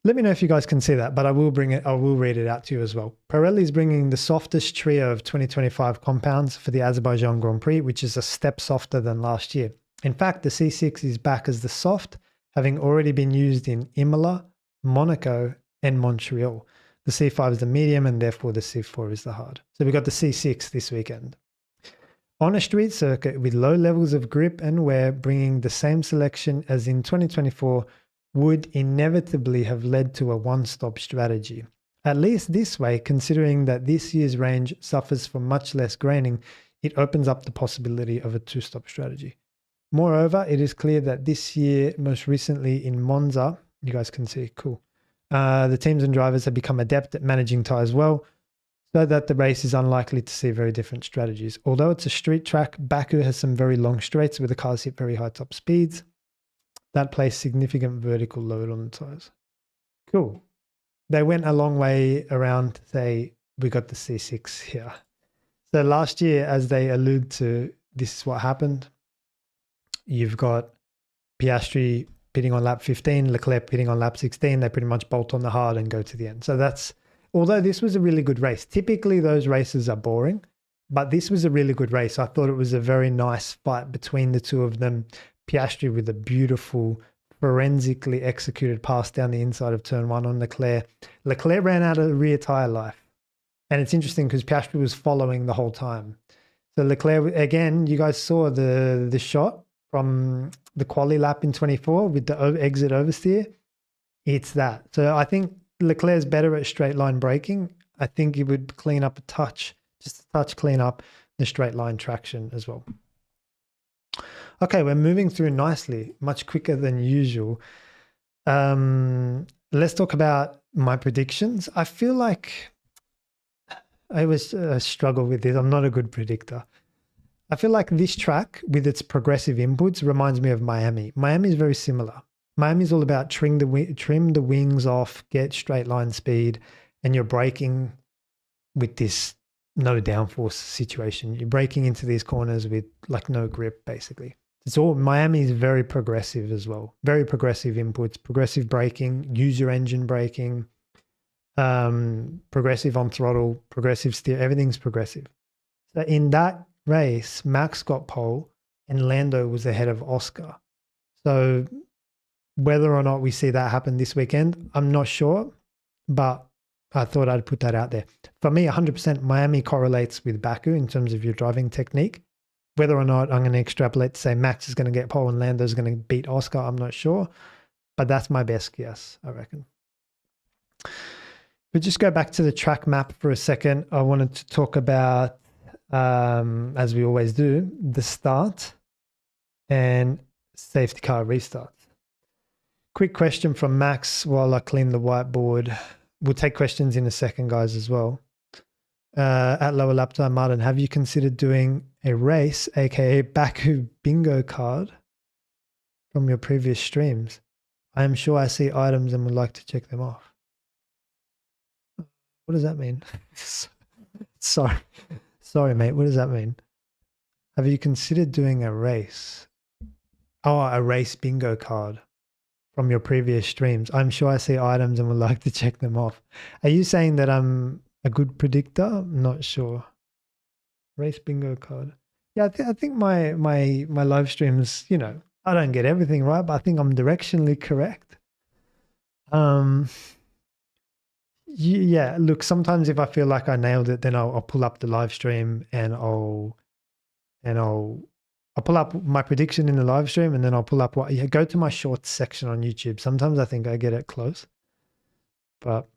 Let me know if you guys can see that, but I will read it out to you as well. Pirelli is bringing the softest trio of 2025 compounds for the Azerbaijan Grand Prix, which is a step softer than last year. In fact, the C6 is back as the soft, having already been used in Imola, Monaco, and Montreal. The C5 is the medium, and therefore the C4 is the hard. So we got the C6 this weekend. On a street circuit with low levels of grip and wear, bringing the same selection as in 2024 would inevitably have led to a one-stop strategy. At least this way, considering that this year's range suffers from much less graining, it opens up the possibility of a two-stop strategy. Moreover, it is clear that this year, most recently in Monza, you guys can see, cool, the teams and drivers have become adept at managing tyres well, so that the race is unlikely to see very different strategies. Although it's a street track, Baku has some very long straights where the cars hit very high top speeds. That place significant vertical load on the tyres. Cool. They went a long way around to say, we got the C6 here. So last year, as they allude to, this is what happened. You've got Piastri pitting on lap 15, Leclerc pitting on lap 16. They pretty much bolt on the hard and go to the end. So that's, although this was a really good race, typically those races are boring, but this was a really good race. I thought it was a very nice fight between the two of them. Piastri with a beautiful, forensically executed pass down the inside of turn one on Leclerc. Leclerc ran out of rear tyre life. And it's interesting because Piastri was following the whole time. So Leclerc, again, you guys saw the shot from the quali lap in 24 with the exit oversteer. It's that. So I think Leclerc's better at straight line braking. I think he would clean up a touch, just a touch clean up the straight line traction as well. Okay, we're moving through nicely, much quicker than usual. Let's talk about my predictions. I feel like I always struggle with this. I'm not a good predictor. I feel like this track with its progressive inputs reminds me of Miami. Miami is very similar. Miami is all about trim the wings off, get straight line speed, and you're braking with this no downforce situation. You're braking into these corners with like no grip, basically. It's all, Miami is very progressive as well. Very progressive inputs, progressive braking, user engine braking, progressive on throttle, progressive steer, everything's progressive. So in that race, Max got pole and Lando was ahead of Oscar. So whether or not we see that happen this weekend, I'm not sure, but I thought I'd put that out there. For me, 100% Miami correlates with Baku in terms of your driving technique. Whether or not I'm going to extrapolate to say Max is going to get pole and Lando is going to beat Oscar, I'm not sure. But that's my best guess, I reckon. But just go back to the track map for a second. I wanted to talk about, as we always do, the start and safety car restart. Quick question from Max while I clean the whiteboard. We'll take questions in a second, guys, as well. At lower lap time, Martin, have you considered doing a race, aka Baku bingo card from your previous streams? I am sure I see items and would like to check them off. What does that mean? Sorry, mate. What does that mean? Have you considered doing a race? Oh, a race bingo card from your previous streams. I'm sure I see items and would like to check them off. Are you saying that I'm a good predictor? I'm not sure. Race bingo card. Yeah, I think my live streams, you know, I don't get everything right, but I think I'm directionally correct. Yeah, look, sometimes if I feel like I nailed it, then I'll pull up the live stream and I'll pull up my prediction in the live stream, and then I'll pull up go to my shorts section on YouTube. Sometimes I think I get it close, but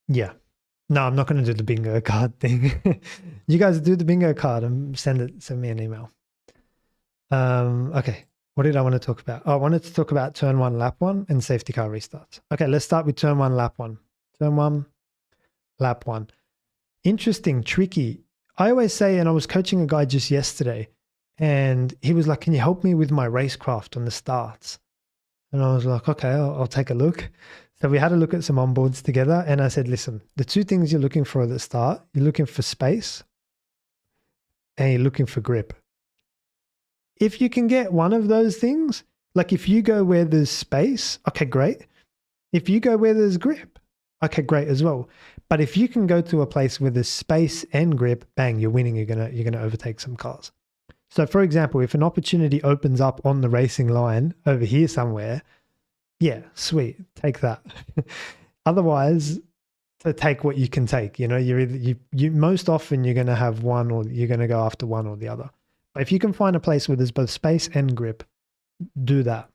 yeah. No, I'm not going to do the bingo card thing. You guys do the bingo card and send me an email. Okay. What did I want to talk about? Oh, I wanted to talk about turn one, lap one and safety car restarts. Okay, let's start with turn one, lap one. Turn one, lap one. Interesting, tricky. I always say, and I was coaching a guy just yesterday, and he was like, can you help me with my racecraft on the starts? And I was like, okay, I'll take a look. So we had a look at some onboards together, and I said, listen, the two things you're looking for at the start, you're looking for space and you're looking for grip. If you can get one of those things, like if you go where there's space, okay, great. If you go where there's grip, okay, great as well. But if you can go to a place where there's space and grip, bang, you're winning. You're gonna overtake some cars. So, for example, if an opportunity opens up on the racing line over here somewhere, yeah, sweet, take that. Otherwise, to take what you can take. You know, you most often you're going to have one, or you're going to go after one or the other. But if you can find a place where there's both space and grip, do that.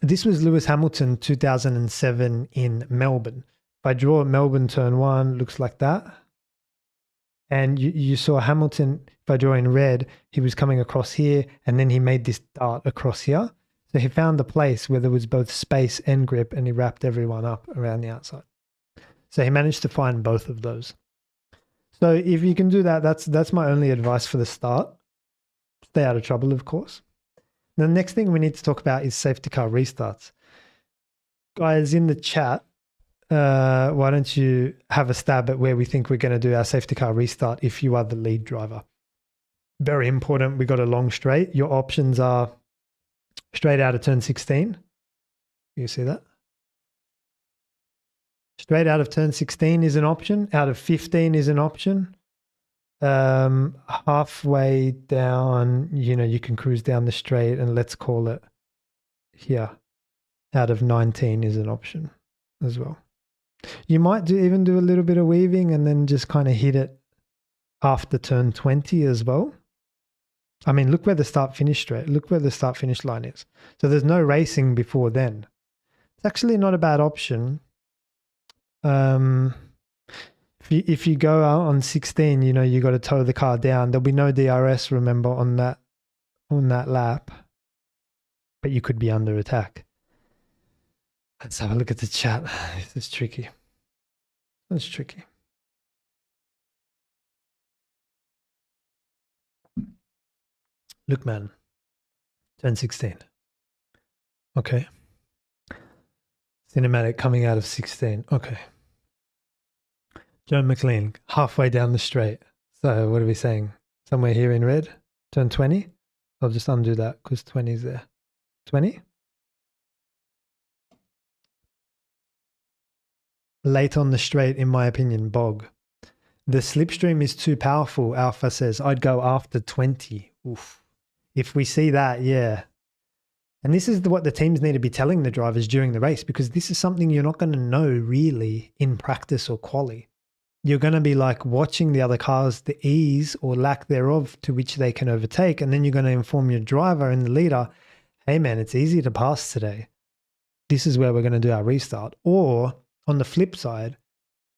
This was Lewis Hamilton 2007 in Melbourne. If I draw Melbourne turn 1, looks like that. And you saw Hamilton, if I draw in red, he was coming across here, and then he made this dart across here. So he found the place where there was both space and grip, and he wrapped everyone up around the outside. So he managed to find both of those. So if you can do that, that's my only advice for the start. Stay out of trouble, of course. The next thing we need to talk about is safety car restarts. Guys, in the chat, why don't you have a stab at where we think we're going to do our safety car restart if you are the lead driver? Very important. We got a long straight. Your options are straight out of turn 16. You see that? Straight out of turn 16 is an option. Out of 15 is an option. Halfway down, you know, you can cruise down the straight, and let's call it here. Out of 19 is an option as well. You might even do a little bit of weaving and then just kind of hit it after turn 20 as well. I mean, look where the start-finish straight. Look where the start-finish line is. So there's no racing before then. It's actually not a bad option. If you go out on 16, you know, you got to tow the car down. There'll be no DRS, remember, on that lap. But you could be under attack. Let's have a look at the chat. This is tricky. That's tricky. Look, man. Turn 16. Okay. Cinematic coming out of 16. Okay. Joan McLean, halfway down the straight. So what are we saying? Somewhere here in red? Turn 20? I'll just undo that because 20 is there. 20? Late on the straight, in my opinion, bog. The slipstream is too powerful, Alpha says. I'd go after 20. Oof. If we see that, yeah. And this is what the teams need to be telling the drivers during the race, because this is something you're not going to know really in practice or quali. You're going to be like watching the other cars, the ease or lack thereof to which they can overtake. And then you're going to inform your driver and the leader, hey man, it's easy to pass today. This is where we're going to do our restart. Or on the flip side,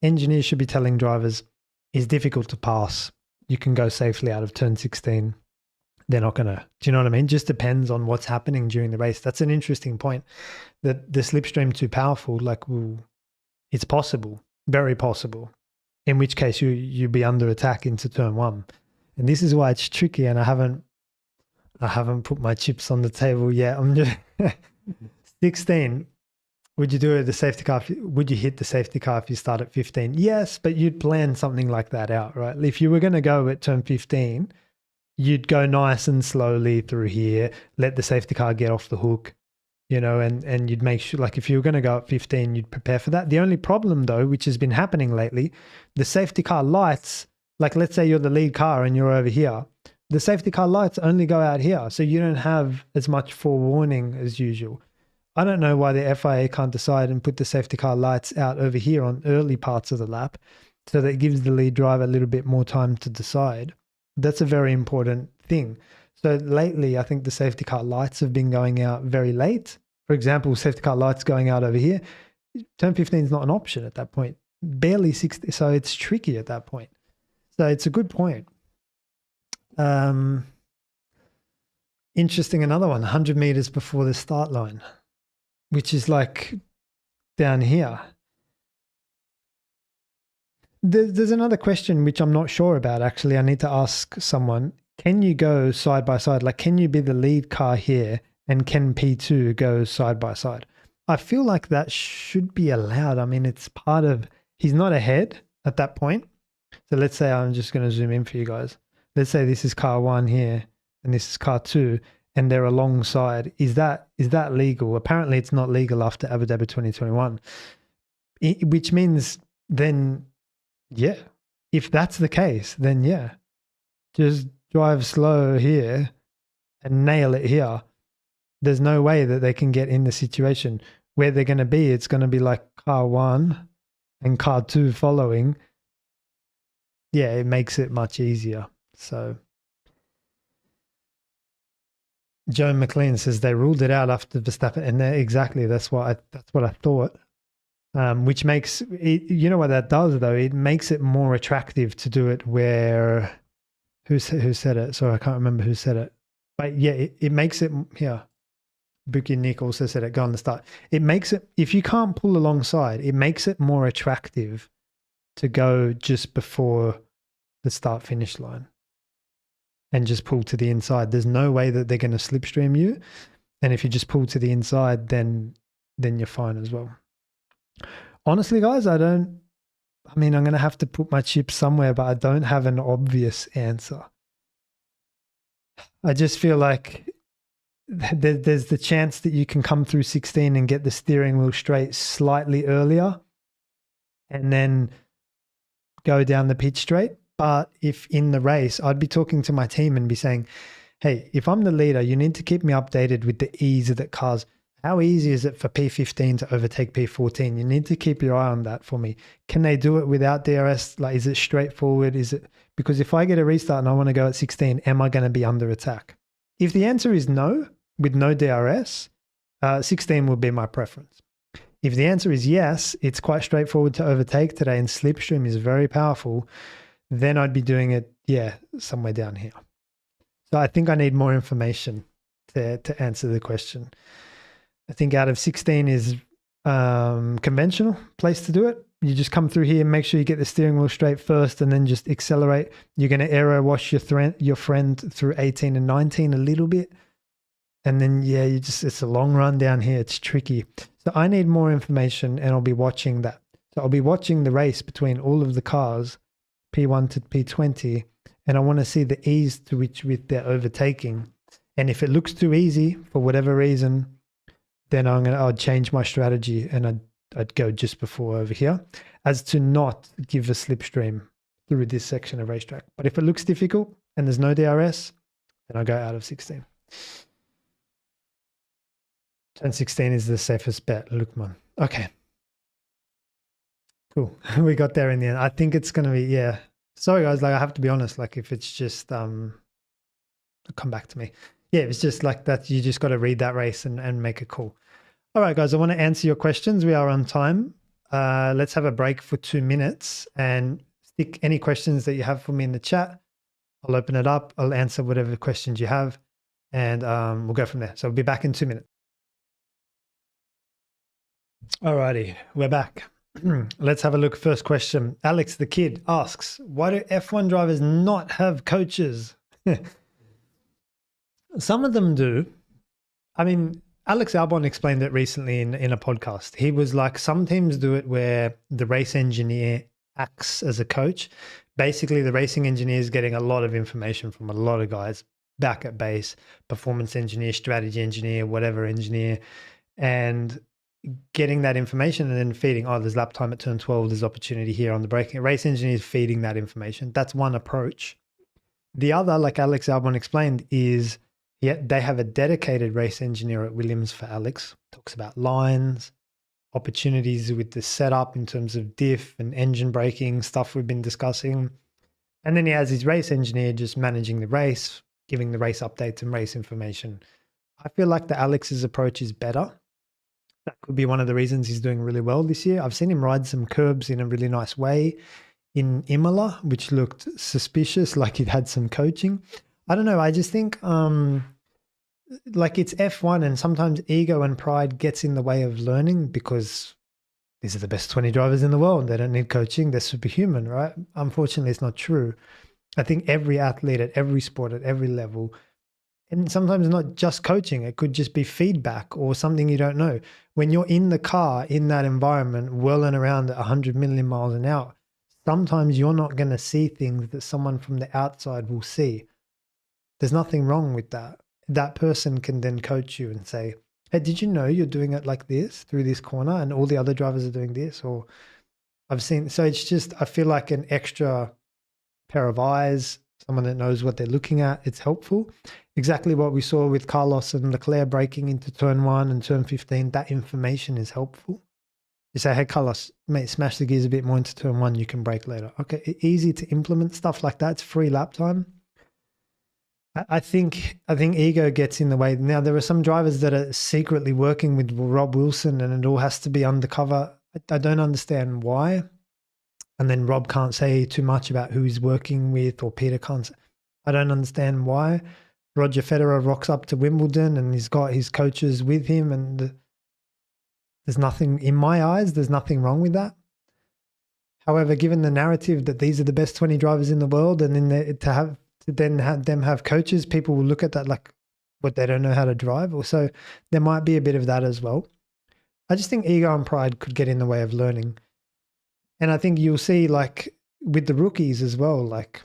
engineers should be telling drivers, it's difficult to pass. You can go safely out of turn 16. They're not going to, do you know what I mean? Just depends on what's happening during the race. That's an interesting point, that the slipstream too powerful, like, well, it's possible, very possible. In which case you'd be under attack into turn 1. And this is why it's tricky, and I haven't put my chips on the table yet. I'm just 16. Would you do it the safety car? Would you hit the safety car if you start at 15? Yes, but you'd plan something like that out, right? If you were going to go at turn 15, you'd go nice and slowly through here, let the safety car get off the hook, you know, and you'd make sure, like if you were going to go at 15, you'd prepare for that. The only problem though, which has been happening lately, the safety car lights, like let's say you're the lead car and you're over here, the safety car lights only go out here. So you don't have as much forewarning as usual. I don't know why the FIA can't decide and put the safety car lights out over here on early parts of the lap, so that it gives the lead driver a little bit more time to decide. That's a very important thing. So lately, I think the safety car lights have been going out very late. For example, safety car lights going out over here. Turn 15 is not an option at that point. Barely 60, so it's tricky at that point. So it's a good point. Interesting, another one, 100 meters before the start line, which is like down here. There's another question which I'm not sure about, actually. I need to ask someone. Can you go side by side? Like, can you be the lead car here and can P2 go side by side? I feel like that should be allowed. I mean, it's part of, he's not ahead at that point. So let's say, I'm just going to zoom in for you guys. Let's say this is car 1 here and this is car 2, and they're alongside, is that legal? Apparently it's not legal after Abu Dhabi 2021, which means then, yeah, if that's the case, then yeah, just drive slow here and nail it here. There's no way that they can get in the situation where they're going to be. It's going to be like car 1 and car 2 following. Yeah, it makes it much easier. So Joe McLean says they ruled it out after Verstappen, and that's what I thought. Which makes it, you know what that does though? It makes it more attractive to do it where who said it? Sorry, I can't remember who said it. But yeah, it makes it here. Buki Nick also said it. Go on the start. It makes it, if you can't pull alongside, it makes it more attractive to go just before the start finish line and just pull to the inside. There's no way that they're going to slipstream you, and if you just pull to the inside, then you're fine as well. Honestly, guys, I'm going to have to put my chips somewhere, but I don't have an obvious answer. I just feel like there's the chance that you can come through 16 and get the steering wheel straight slightly earlier and then go down the pitch straight. But if in the race, I'd be talking to my team and be saying, hey, if I'm the leader, you need to keep me updated with the ease that cars. How easy is it for P15 to overtake P14? You need to keep your eye on that for me. Can they do it without DRS? Like, is it straightforward? Because if I get a restart and I want to go at 16, am I going to be under attack? If the answer is no, with no DRS, 16 would be my preference. If the answer is yes, it's quite straightforward to overtake today and slipstream is very powerful, then I'd be doing it, somewhere down here. So I think I need more information to answer the question. I think out of 16 is conventional place to do it. You just come through here, make sure you get the steering wheel straight first and then just accelerate. You're going to aero wash your friend through 18 and 19 a little bit. And then, it's a long run down here. It's tricky. So I need more information and I'll be watching that. So I'll be watching the race between all of the cars, P1 to P20, and I want to see the ease to which they're overtaking. And if it looks too easy for whatever reason, then I'd change my strategy and I'd go just before over here as to not give a slipstream through this section of racetrack. But if it looks difficult and there's no DRS, then I'll go out of 16. Turn 16 is the safest bet, Lukman. Okay. Cool. We got there in the end. I think it's going to be, Sorry, guys. Like, I have to be honest. Like, if it's just, come back to me. Yeah, it's just like that. You just got to read that race and make a call. All right, guys, I want to answer your questions. We are on time. Let's have a break for 2 minutes and stick any questions that you have for me in the chat. I'll open it up. I'll answer whatever questions you have and we'll go from there. So we'll be back in 2 minutes. All righty, we're back. Let's have a look. First question. Alex the Kid asks, why do F1 drivers not have coaches? Some of them do. I mean, Alex Albon explained it recently in a podcast. He was like, some teams do it where the race engineer acts as a coach. Basically, the racing engineer is getting a lot of information from a lot of guys back at base, performance engineer, strategy engineer, whatever engineer, and getting that information and then feeding, there's lap time at turn 12, there's opportunity here on the braking. Race engineers feeding that information. That's one approach. The other, like Alex Albon explained, is they have a dedicated race engineer at Williams for Alex. Talks about lines, opportunities with the setup in terms of diff and engine braking, stuff we've been discussing. And then he has his race engineer just managing the race, giving the race updates and race information. I feel like the Alex's approach is better. That could be one of the reasons he's doing really well this year. I've seen him ride some curbs in a really nice way in Imola, which looked suspicious, like he'd had some coaching. I don't know. I just think like it's F1 and sometimes ego and pride gets in the way of learning because these are the best 20 drivers in the world. They don't need coaching. They're superhuman, right? Unfortunately, it's not true. I think every athlete at every sport, at every level, and sometimes not just coaching, it could just be feedback or something you don't know. When you're in the car, in that environment, whirling around at 100 million miles an hour, sometimes you're not going to see things that someone from the outside will see. There's nothing wrong with that. that person can then coach you and say, hey, did you know you're doing it like this through this corner and all the other drivers are doing this? Or I've seen, so it's just, I feel like an extra pair of eyes, someone that knows what they're looking at, it's helpful. Exactly what we saw with Carlos and Leclerc breaking into turn 1 and turn 15, that information is helpful. You say, hey, Carlos, mate, smash the gears a bit more into turn 1, you can brake later. Okay, easy to implement stuff like that. It's free lap time. I think ego gets in the way. Now, there are some drivers that are secretly working with Rob Wilson and it all has to be undercover. I don't understand why. And then Rob can't say too much about who he's working with, or Peter can't. I don't understand why. Roger Federer rocks up to Wimbledon and he's got his coaches with him, and there's nothing, in my eyes, there's nothing wrong with that. However, given the narrative that these are the best 20 drivers in the world, and then to then have them have coaches, people will look at that like, what, they don't know how to drive? Or so there might be a bit of that as well. I just think ego and pride could get in the way of learning. And I think you'll see, like with the rookies as well, like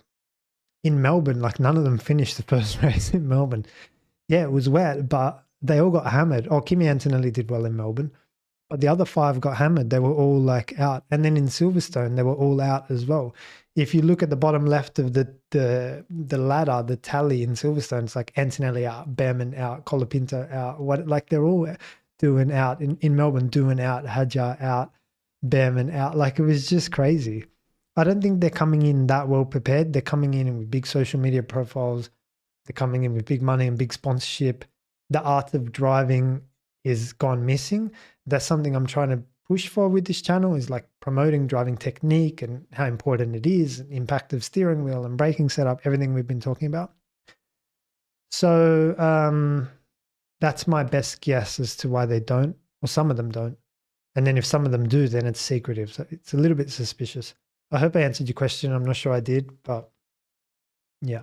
in Melbourne, like none of them finished the first race in Melbourne. Yeah, it was wet, but they all got hammered. Oh, Kimi Antonelli did well in Melbourne, but the other 5 got hammered. They were all like out. And then in Silverstone, they were all out as well. If you look at the bottom left of the ladder, the tally in Silverstone, it's like Antonelli out, Behrman out, Colapinto out. What, like they're all doing out. In Melbourne, doing out, Hadjar out, Behrman out. Like it was just crazy. I don't think they're coming in that well prepared. They're coming in with big social media profiles. They're coming in with big money and big sponsorship. The art of driving is gone missing. That's something I'm trying to push for with this channel, is like promoting driving technique and how important it is, impact of steering wheel and braking setup, everything we've been talking about. So that's my best guess as to why they don't, or some of them don't. And then if some of them do, then it's secretive. So it's a little bit suspicious. I hope I answered your question. I'm not sure I did, but yeah.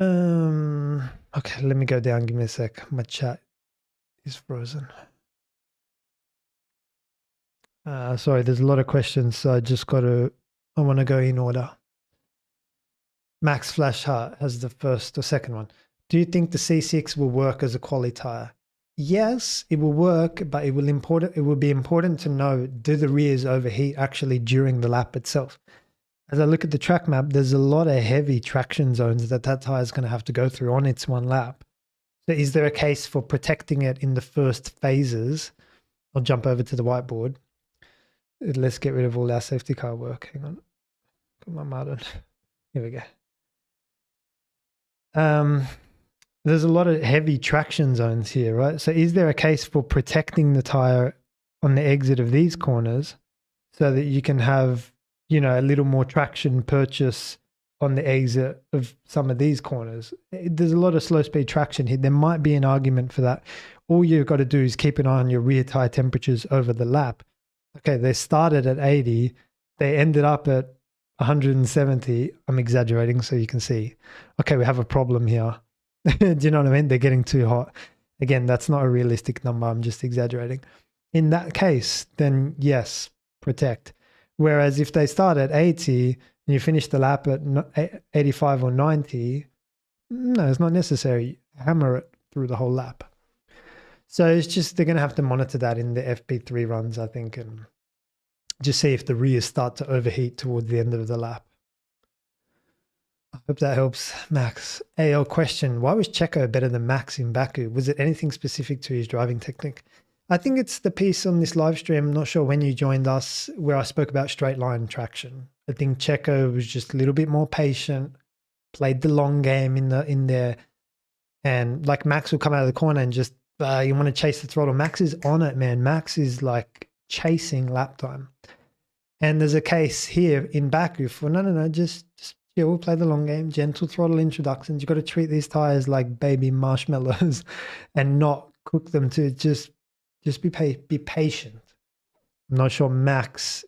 Okay, let me go down. Give me a sec. My chat is frozen. Sorry, there's a lot of questions, so I want to go in order. Max Flashheart has the first or second one. Do you think the C6 will work as a quali tire? Yes, it will work, but it will be important to know, do the rears overheat actually during the lap itself? As I look at the track map, there's a lot of heavy traction zones that tire is going to have to go through on its one lap. So is there a case for protecting it in the first phases? I'll jump over to the whiteboard. Let's get rid of all our safety car work. Hang on. Got my mud on. Here we go. There's a lot of heavy traction zones here, right? So is there a case for protecting the tire on the exit of these corners so that you can have, you know, a little more traction purchase on the exit of some of these corners? There's a lot of slow speed traction here. There might be an argument for that. All you've got to do is keep an eye on your rear tire temperatures over the lap. Okay, they started at 80. They ended up at 170. I'm exaggerating so you can see. Okay, we have a problem here. Do you know what I mean? They're getting too hot. Again, that's not a realistic number. I'm just exaggerating. In that case, then yes, protect. Whereas if they start at 80 and you finish the lap at 85 or 90, no, it's not necessary. Hammer it through the whole lap. So it's just, they're going to have to monitor that in the FP3 runs, I think, and just see if the rears start to overheat towards the end of the lap. I hope that helps, Max. AL question, why was Checo better than Max in Baku? Was it anything specific to his driving technique? I think it's the piece on this live stream, I'm not sure when you joined us, where I spoke about straight line traction. I think Checo was just a little bit more patient, played the long game in there, and like Max will come out of the corner and just, you want to chase the throttle. Max is on it, man. Max is like chasing lap time. And there's a case here in Baku for, no, just yeah, we'll play the long game, gentle throttle introductions. You've got to treat these tires like baby marshmallows and not cook them to just be patient. I'm not sure Max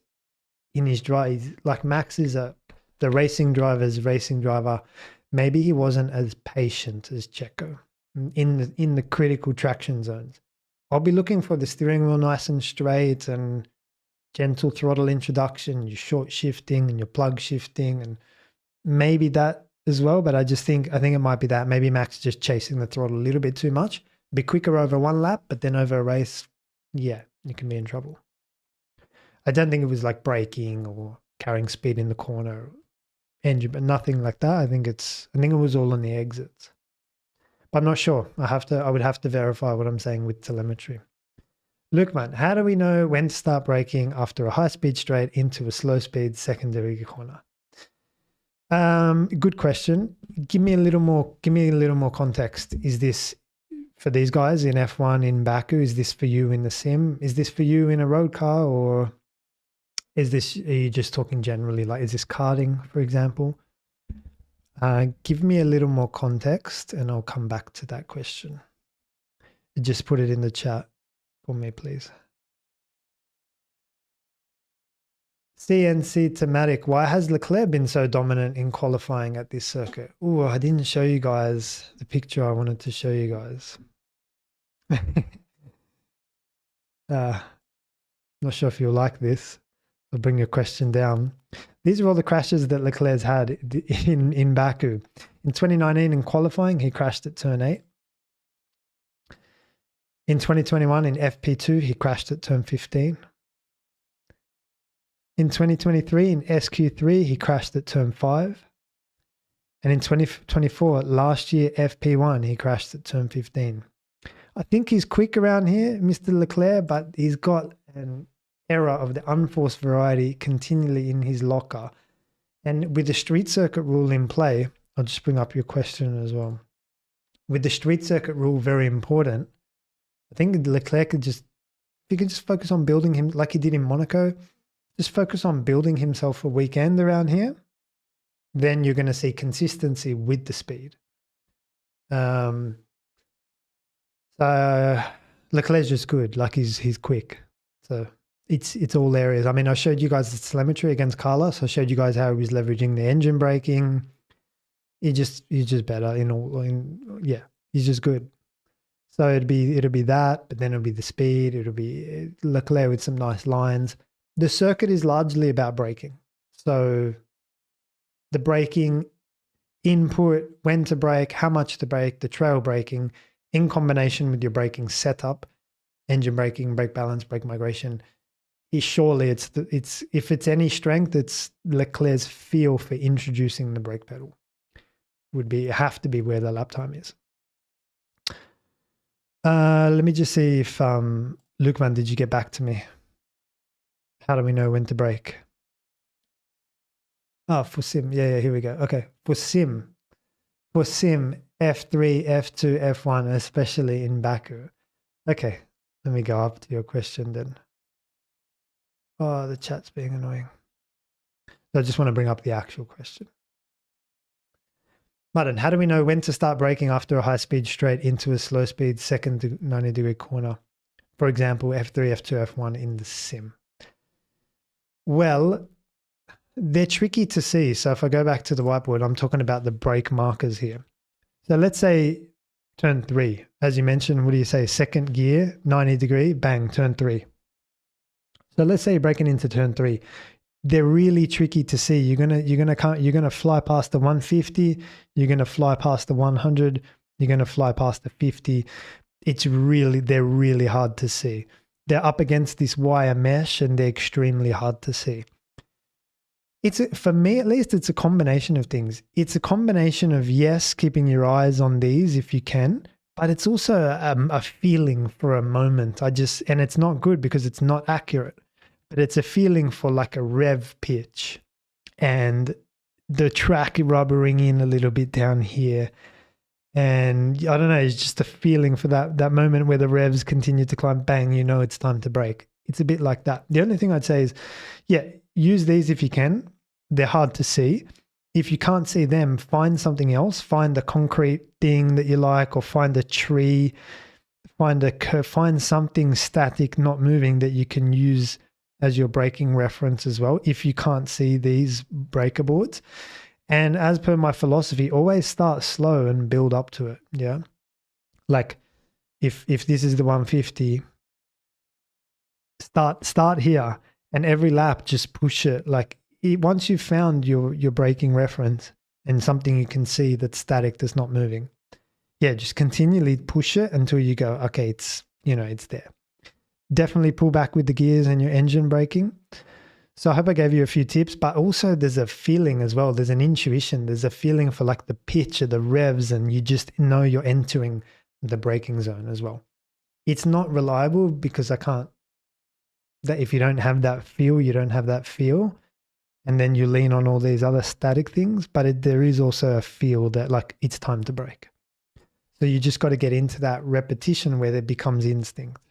in his drive, like Max is the racing driver. Maybe he wasn't as patient as Checo in the critical traction zones. I'll be looking for the steering wheel nice and straight and gentle throttle introduction, your short shifting and your plug shifting, and maybe that as well, but I think it might be that maybe Max just chasing the throttle a little bit too much. Be quicker over one lap, but then over a race, yeah, you can be in trouble. I don't think it was like braking or carrying speed in the corner engine, but nothing like that. I think it was all on the exits. But I'm not sure. I would have to verify what I'm saying with telemetry. Look, man, how do we know when to start braking after a high speed straight into a slow speed secondary corner? Good question. Give me a little more context. Is this for these guys in F1 in Baku? Is this for you in the sim? Is this for you in a road car, or are you just talking generally? Like, is this karting, for example? Give me a little more context and I'll come back to that question. Just put it in the chat for me, please. CNC thematic. Why has Leclerc been so dominant in qualifying at this circuit? Oh, I didn't show you guys the picture I wanted to show you guys. Not sure if you'll like this. I'll bring your question down. These are all the crashes that Leclerc's had in Baku. In 2019 in qualifying, he crashed at turn 8. In 2021 in FP2, he crashed at turn 15. In 2023 in SQ3, he crashed at turn 5. And in 2024, last year, FP1, he crashed at turn 15. I think he's quick around here, Mr. Leclerc, but he's got an error of the unforced variety continually in his locker. And with the street circuit rule in play, I'll just bring up your question as well. With the street circuit rule very important, I think Leclerc if he could just focus on building him like he did in Monaco, just focus on building himself a weekend around here, then you're going to see consistency with the speed. So Leclerc's just good, like he's quick. So it's all areas. I mean, I showed you guys the telemetry against Carlos. I showed you guys how he was leveraging the engine braking. He's just better yeah, he's just good. So it'll be that, but then it'll be the speed. It'll be Leclerc with some nice lines. The circuit is largely about braking. So the braking input, when to brake, how much to brake, the trail braking in combination with your braking setup, engine braking, brake balance, brake migration, surely it's if it's any strength, it's Leclerc's feel for introducing the brake pedal have to be where the lap time is. Let me just see if Lukeman, did you get back to me? How do we know when to brake? Oh, for sim. Yeah, here we go. Okay. For sim, F3, F2, F1, especially in Baku. Okay. Let me go up to your question then. Oh, the chat's being annoying. So I just want to bring up the actual question. Martin, how do we know when to start braking after a high speed straight into a slow speed second 90-degree corner? For example, F3, F2, F1 in the sim. Well, they're tricky to see. So if I go back to the whiteboard, I'm talking about the brake markers here. So let's say turn 3. As you mentioned, what do you say? Second gear, 90-degree, bang, turn 3. So let's say you're braking into turn 3. They're really tricky to see. You're gonna fly past the 150. You're gonna fly past the 100. You're gonna fly past the 50. They're really hard to see. They're up against this wire mesh and they're extremely hard to see. For me at least, it's a combination of things. It's a combination of, yes, keeping your eyes on these if you can, but it's also a feeling for a moment. And it's not good because it's not accurate, but it's a feeling for like a rev pitch and the track rubbering in a little bit down here. And I don't know, it's just a feeling for that moment where the revs continue to climb, bang, you know it's time to brake. It's a bit like that. The only thing I'd say is, yeah, use these if you can. They're hard to see. If you can't see them, find something else. Find a concrete thing that you like, or find a tree, find a curve, find something static, not moving, that you can use as your braking reference as well if you can't see these breaker boards. And as per my philosophy, always start slow and build up to it. Yeah. Like if this is the 150, start here, and every lap just push it. Like once you've found your braking reference, and something you can see that's static, that's not moving. Yeah, just continually push it until you go, okay, it's, it's there. Definitely pull back with the gears and your engine braking. So I hope I gave you a few tips, but also there's a feeling as well. There's an intuition. There's a feeling for like the pitch or the revs, and you just know you're entering the braking zone as well. It's not reliable because that if you don't have that feel, you don't have that feel. And then you lean on all these other static things, but there is also a feel that like it's time to brake. So you just got to get into that repetition where it becomes instinct.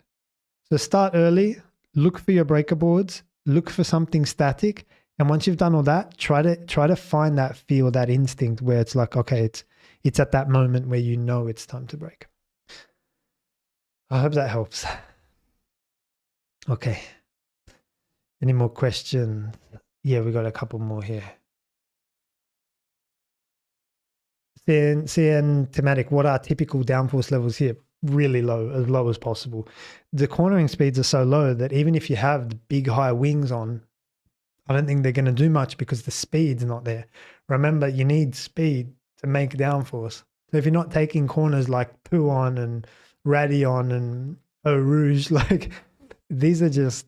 So start early, look for your breaker boards, look for something static. And once you've done all that, try to find that feel, that instinct where it's like, okay, it's at that moment where you know it's time to brake. I hope that helps. Okay. Any more questions? Yeah, we got a couple more here. CN thematic, what are typical downforce levels here? Really low, as low as possible. The cornering speeds are so low that even if you have the big high wings on, I don't think they're going to do much because the speed's not there. Remember, you need speed to make downforce. So if you're not taking corners like Pouon and Radion and Eau Rouge, like these are just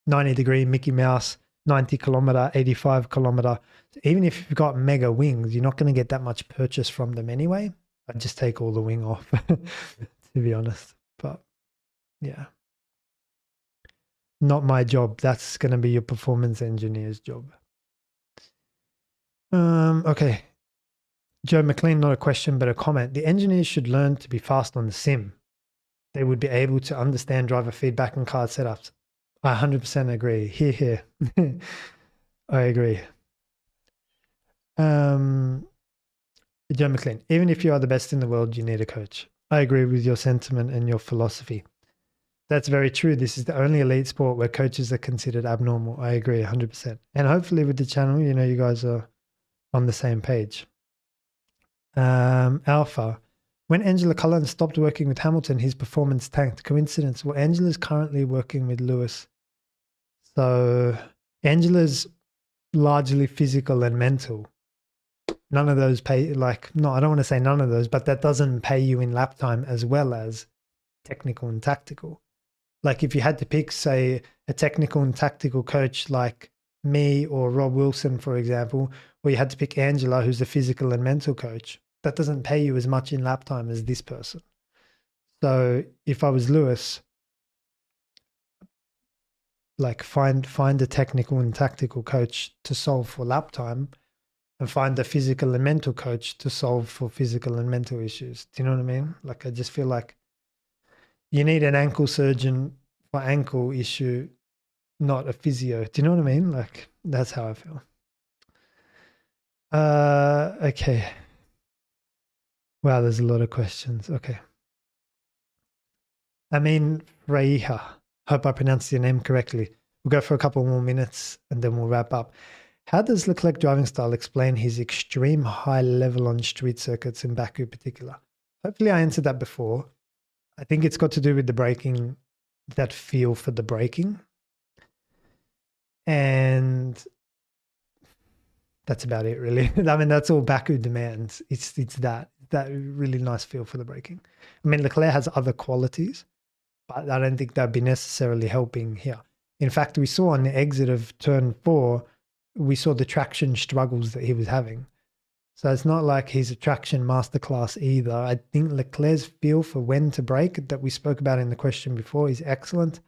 90-degree Mickey Mouse, 90 kilometer, 85 kilometer. So even if you've got mega wings, you're not going to get that much purchase from them anyway. I'd just take all the wing off, to be honest. But yeah, not my job. That's going to be your performance engineer's job. Okay. Joe McLean, not a question, but a comment. The engineers should learn to be fast on the sim. They would be able to understand driver feedback and card setups. I 100% agree. Here. I agree. Joe McLean, even if you are the best in the world, you need a coach. I agree with your sentiment and your philosophy. That's very true. This is the only elite sport where coaches are considered abnormal. I agree 100%. And hopefully with the channel, you guys are on the same page. Alpha, when Angela Cullen stopped working with Hamilton, his performance tanked. Coincidence? Well, Angela's currently working with Lewis. So Angela's largely physical and mental. None of those pay, no, I don't want to say none of those, but that doesn't pay you in lap time as well as technical and tactical. Like if you had to pick, say, a technical and tactical coach like me or Rob Wilson, for example, or you had to pick Angela, who's the physical and mental coach, that doesn't pay you as much in lap time as this person. So if I was Lewis, like find a technical and tactical coach to solve for lap time, and find a physical and mental coach to solve for physical and mental issues. Do you know what I mean? Like, I just feel like you need an ankle surgeon for ankle issue, not a physio. Do you know what I mean? Like, that's how I feel. Okay. Wow, there's a lot of questions. Okay. I mean, Reiha. Hope I pronounced your name correctly. We'll go for a couple more minutes and then we'll wrap up. How does Leclerc driving style explain his extreme high level on street circuits in Baku in particular? Hopefully I answered that before. I think it's got to do with the braking, that feel for the braking. And that's about it, really. I mean, that's all Baku demands. It's that really nice feel for the braking. I mean, Leclerc has other qualities, but I don't think that'd be necessarily helping here. In fact, we saw on the exit of turn 4, we saw the traction struggles that he was having. So it's not like he's a traction masterclass either. I think Leclerc's feel for when to brake that we spoke about in the question before is excellent,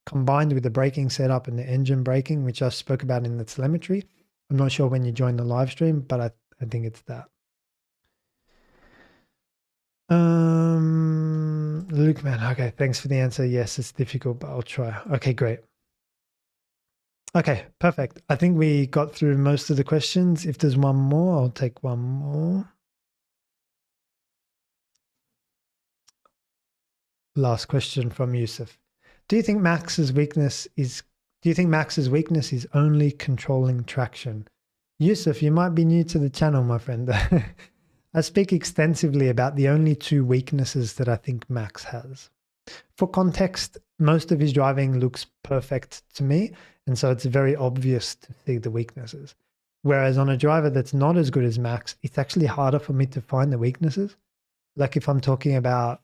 combined with the braking setup and the engine braking, which I spoke about in the telemetry. I'm not sure when you join the live stream, but I think it's that. Luke, man, okay, thanks for the answer. Yes, it's difficult, but I'll try. Okay, great. Okay, perfect. I think we got through most of the questions. If there's one more, I'll take one more. Last question from Yusuf. Do you think Max's weakness is only controlling traction? Yusuf, you might be new to the channel, my friend. I speak extensively about the only 2 weaknesses that I think Max has. For context, most of his driving looks perfect to me, and so it's very obvious to see the weaknesses. Whereas on a driver that's not as good as Max, it's actually harder for me to find the weaknesses. Like if I'm talking about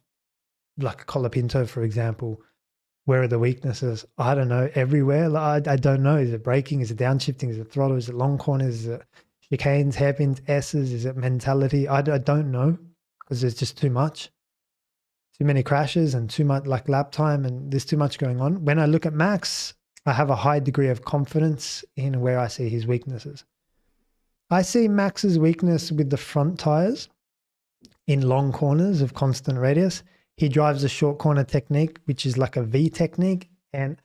like a Colapinto, for example, where are the weaknesses? I don't know, everywhere. Like, I don't know. Is it braking? Is it downshifting? Is it throttle? Is it long corners? Is it chicanes, hairpins, S's? Is it mentality? I don't know because there's just too much. Too many crashes and too much like lap time, and there's too much going on. When I look at Max, I have a high degree of confidence in where I see his weaknesses. I see Max's weakness with the front tires in long corners of constant radius. He drives a short corner technique, which is like a V technique. And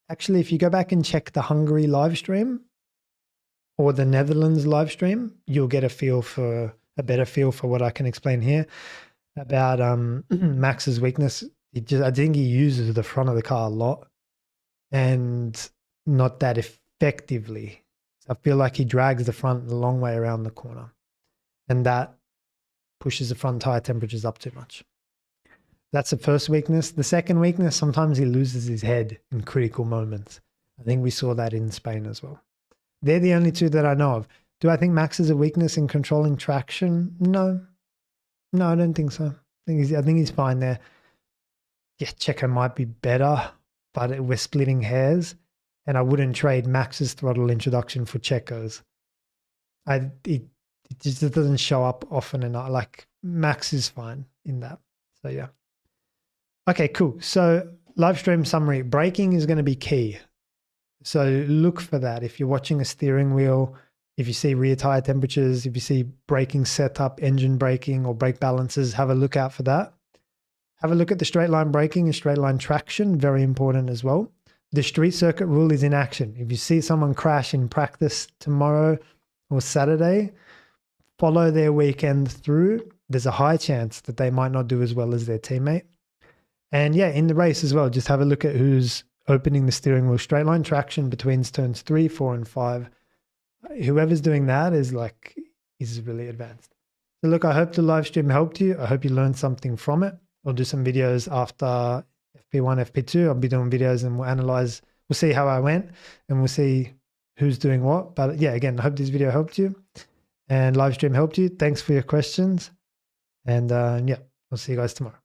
actually, if you go back and check the Hungary live stream or the Netherlands live stream, you'll get a better feel for what I can explain here about Max's weakness. I think he uses the front of the car a lot and not that effectively. I feel like he drags the front a long way around the corner, and that pushes the front tire temperatures up too much. That's the first weakness. The second weakness, sometimes he loses his head in critical moments. I think we saw that in Spain as well. They're the only two that I know of. Do I think Max has a weakness in controlling traction? No, I don't think so. I think he's fine there. Yeah, Checo might be better, but we're splitting hairs. And I wouldn't trade Max's throttle introduction for Checo's. It just doesn't show up often enough. Like Max is fine in that. So yeah. Okay, cool. So live stream summary, braking is going to be key. So look for that. If you're watching a steering wheel, if you see rear tire temperatures, if you see braking setup, engine braking or brake balances, have a look out for that. Have a look at the straight line braking and straight line traction, very important as well. The street circuit rule is in action. If you see someone crash in practice tomorrow or Saturday, follow their weekend through. There's a high chance that they might not do as well as their teammate. And yeah, in the race as well, just have a look at who's opening the steering wheel. Straight line traction between turns 3, 4, and 5. Whoever's doing that is really advanced. So look, I hope the live stream helped you. I hope you learned something from it. I'll do some videos after FP1, FP2. I'll be doing videos and we'll see how I went and we'll see who's doing what. But yeah, again, I hope this video helped you and live stream helped you. Thanks for your questions. And yeah, I'll see you guys tomorrow.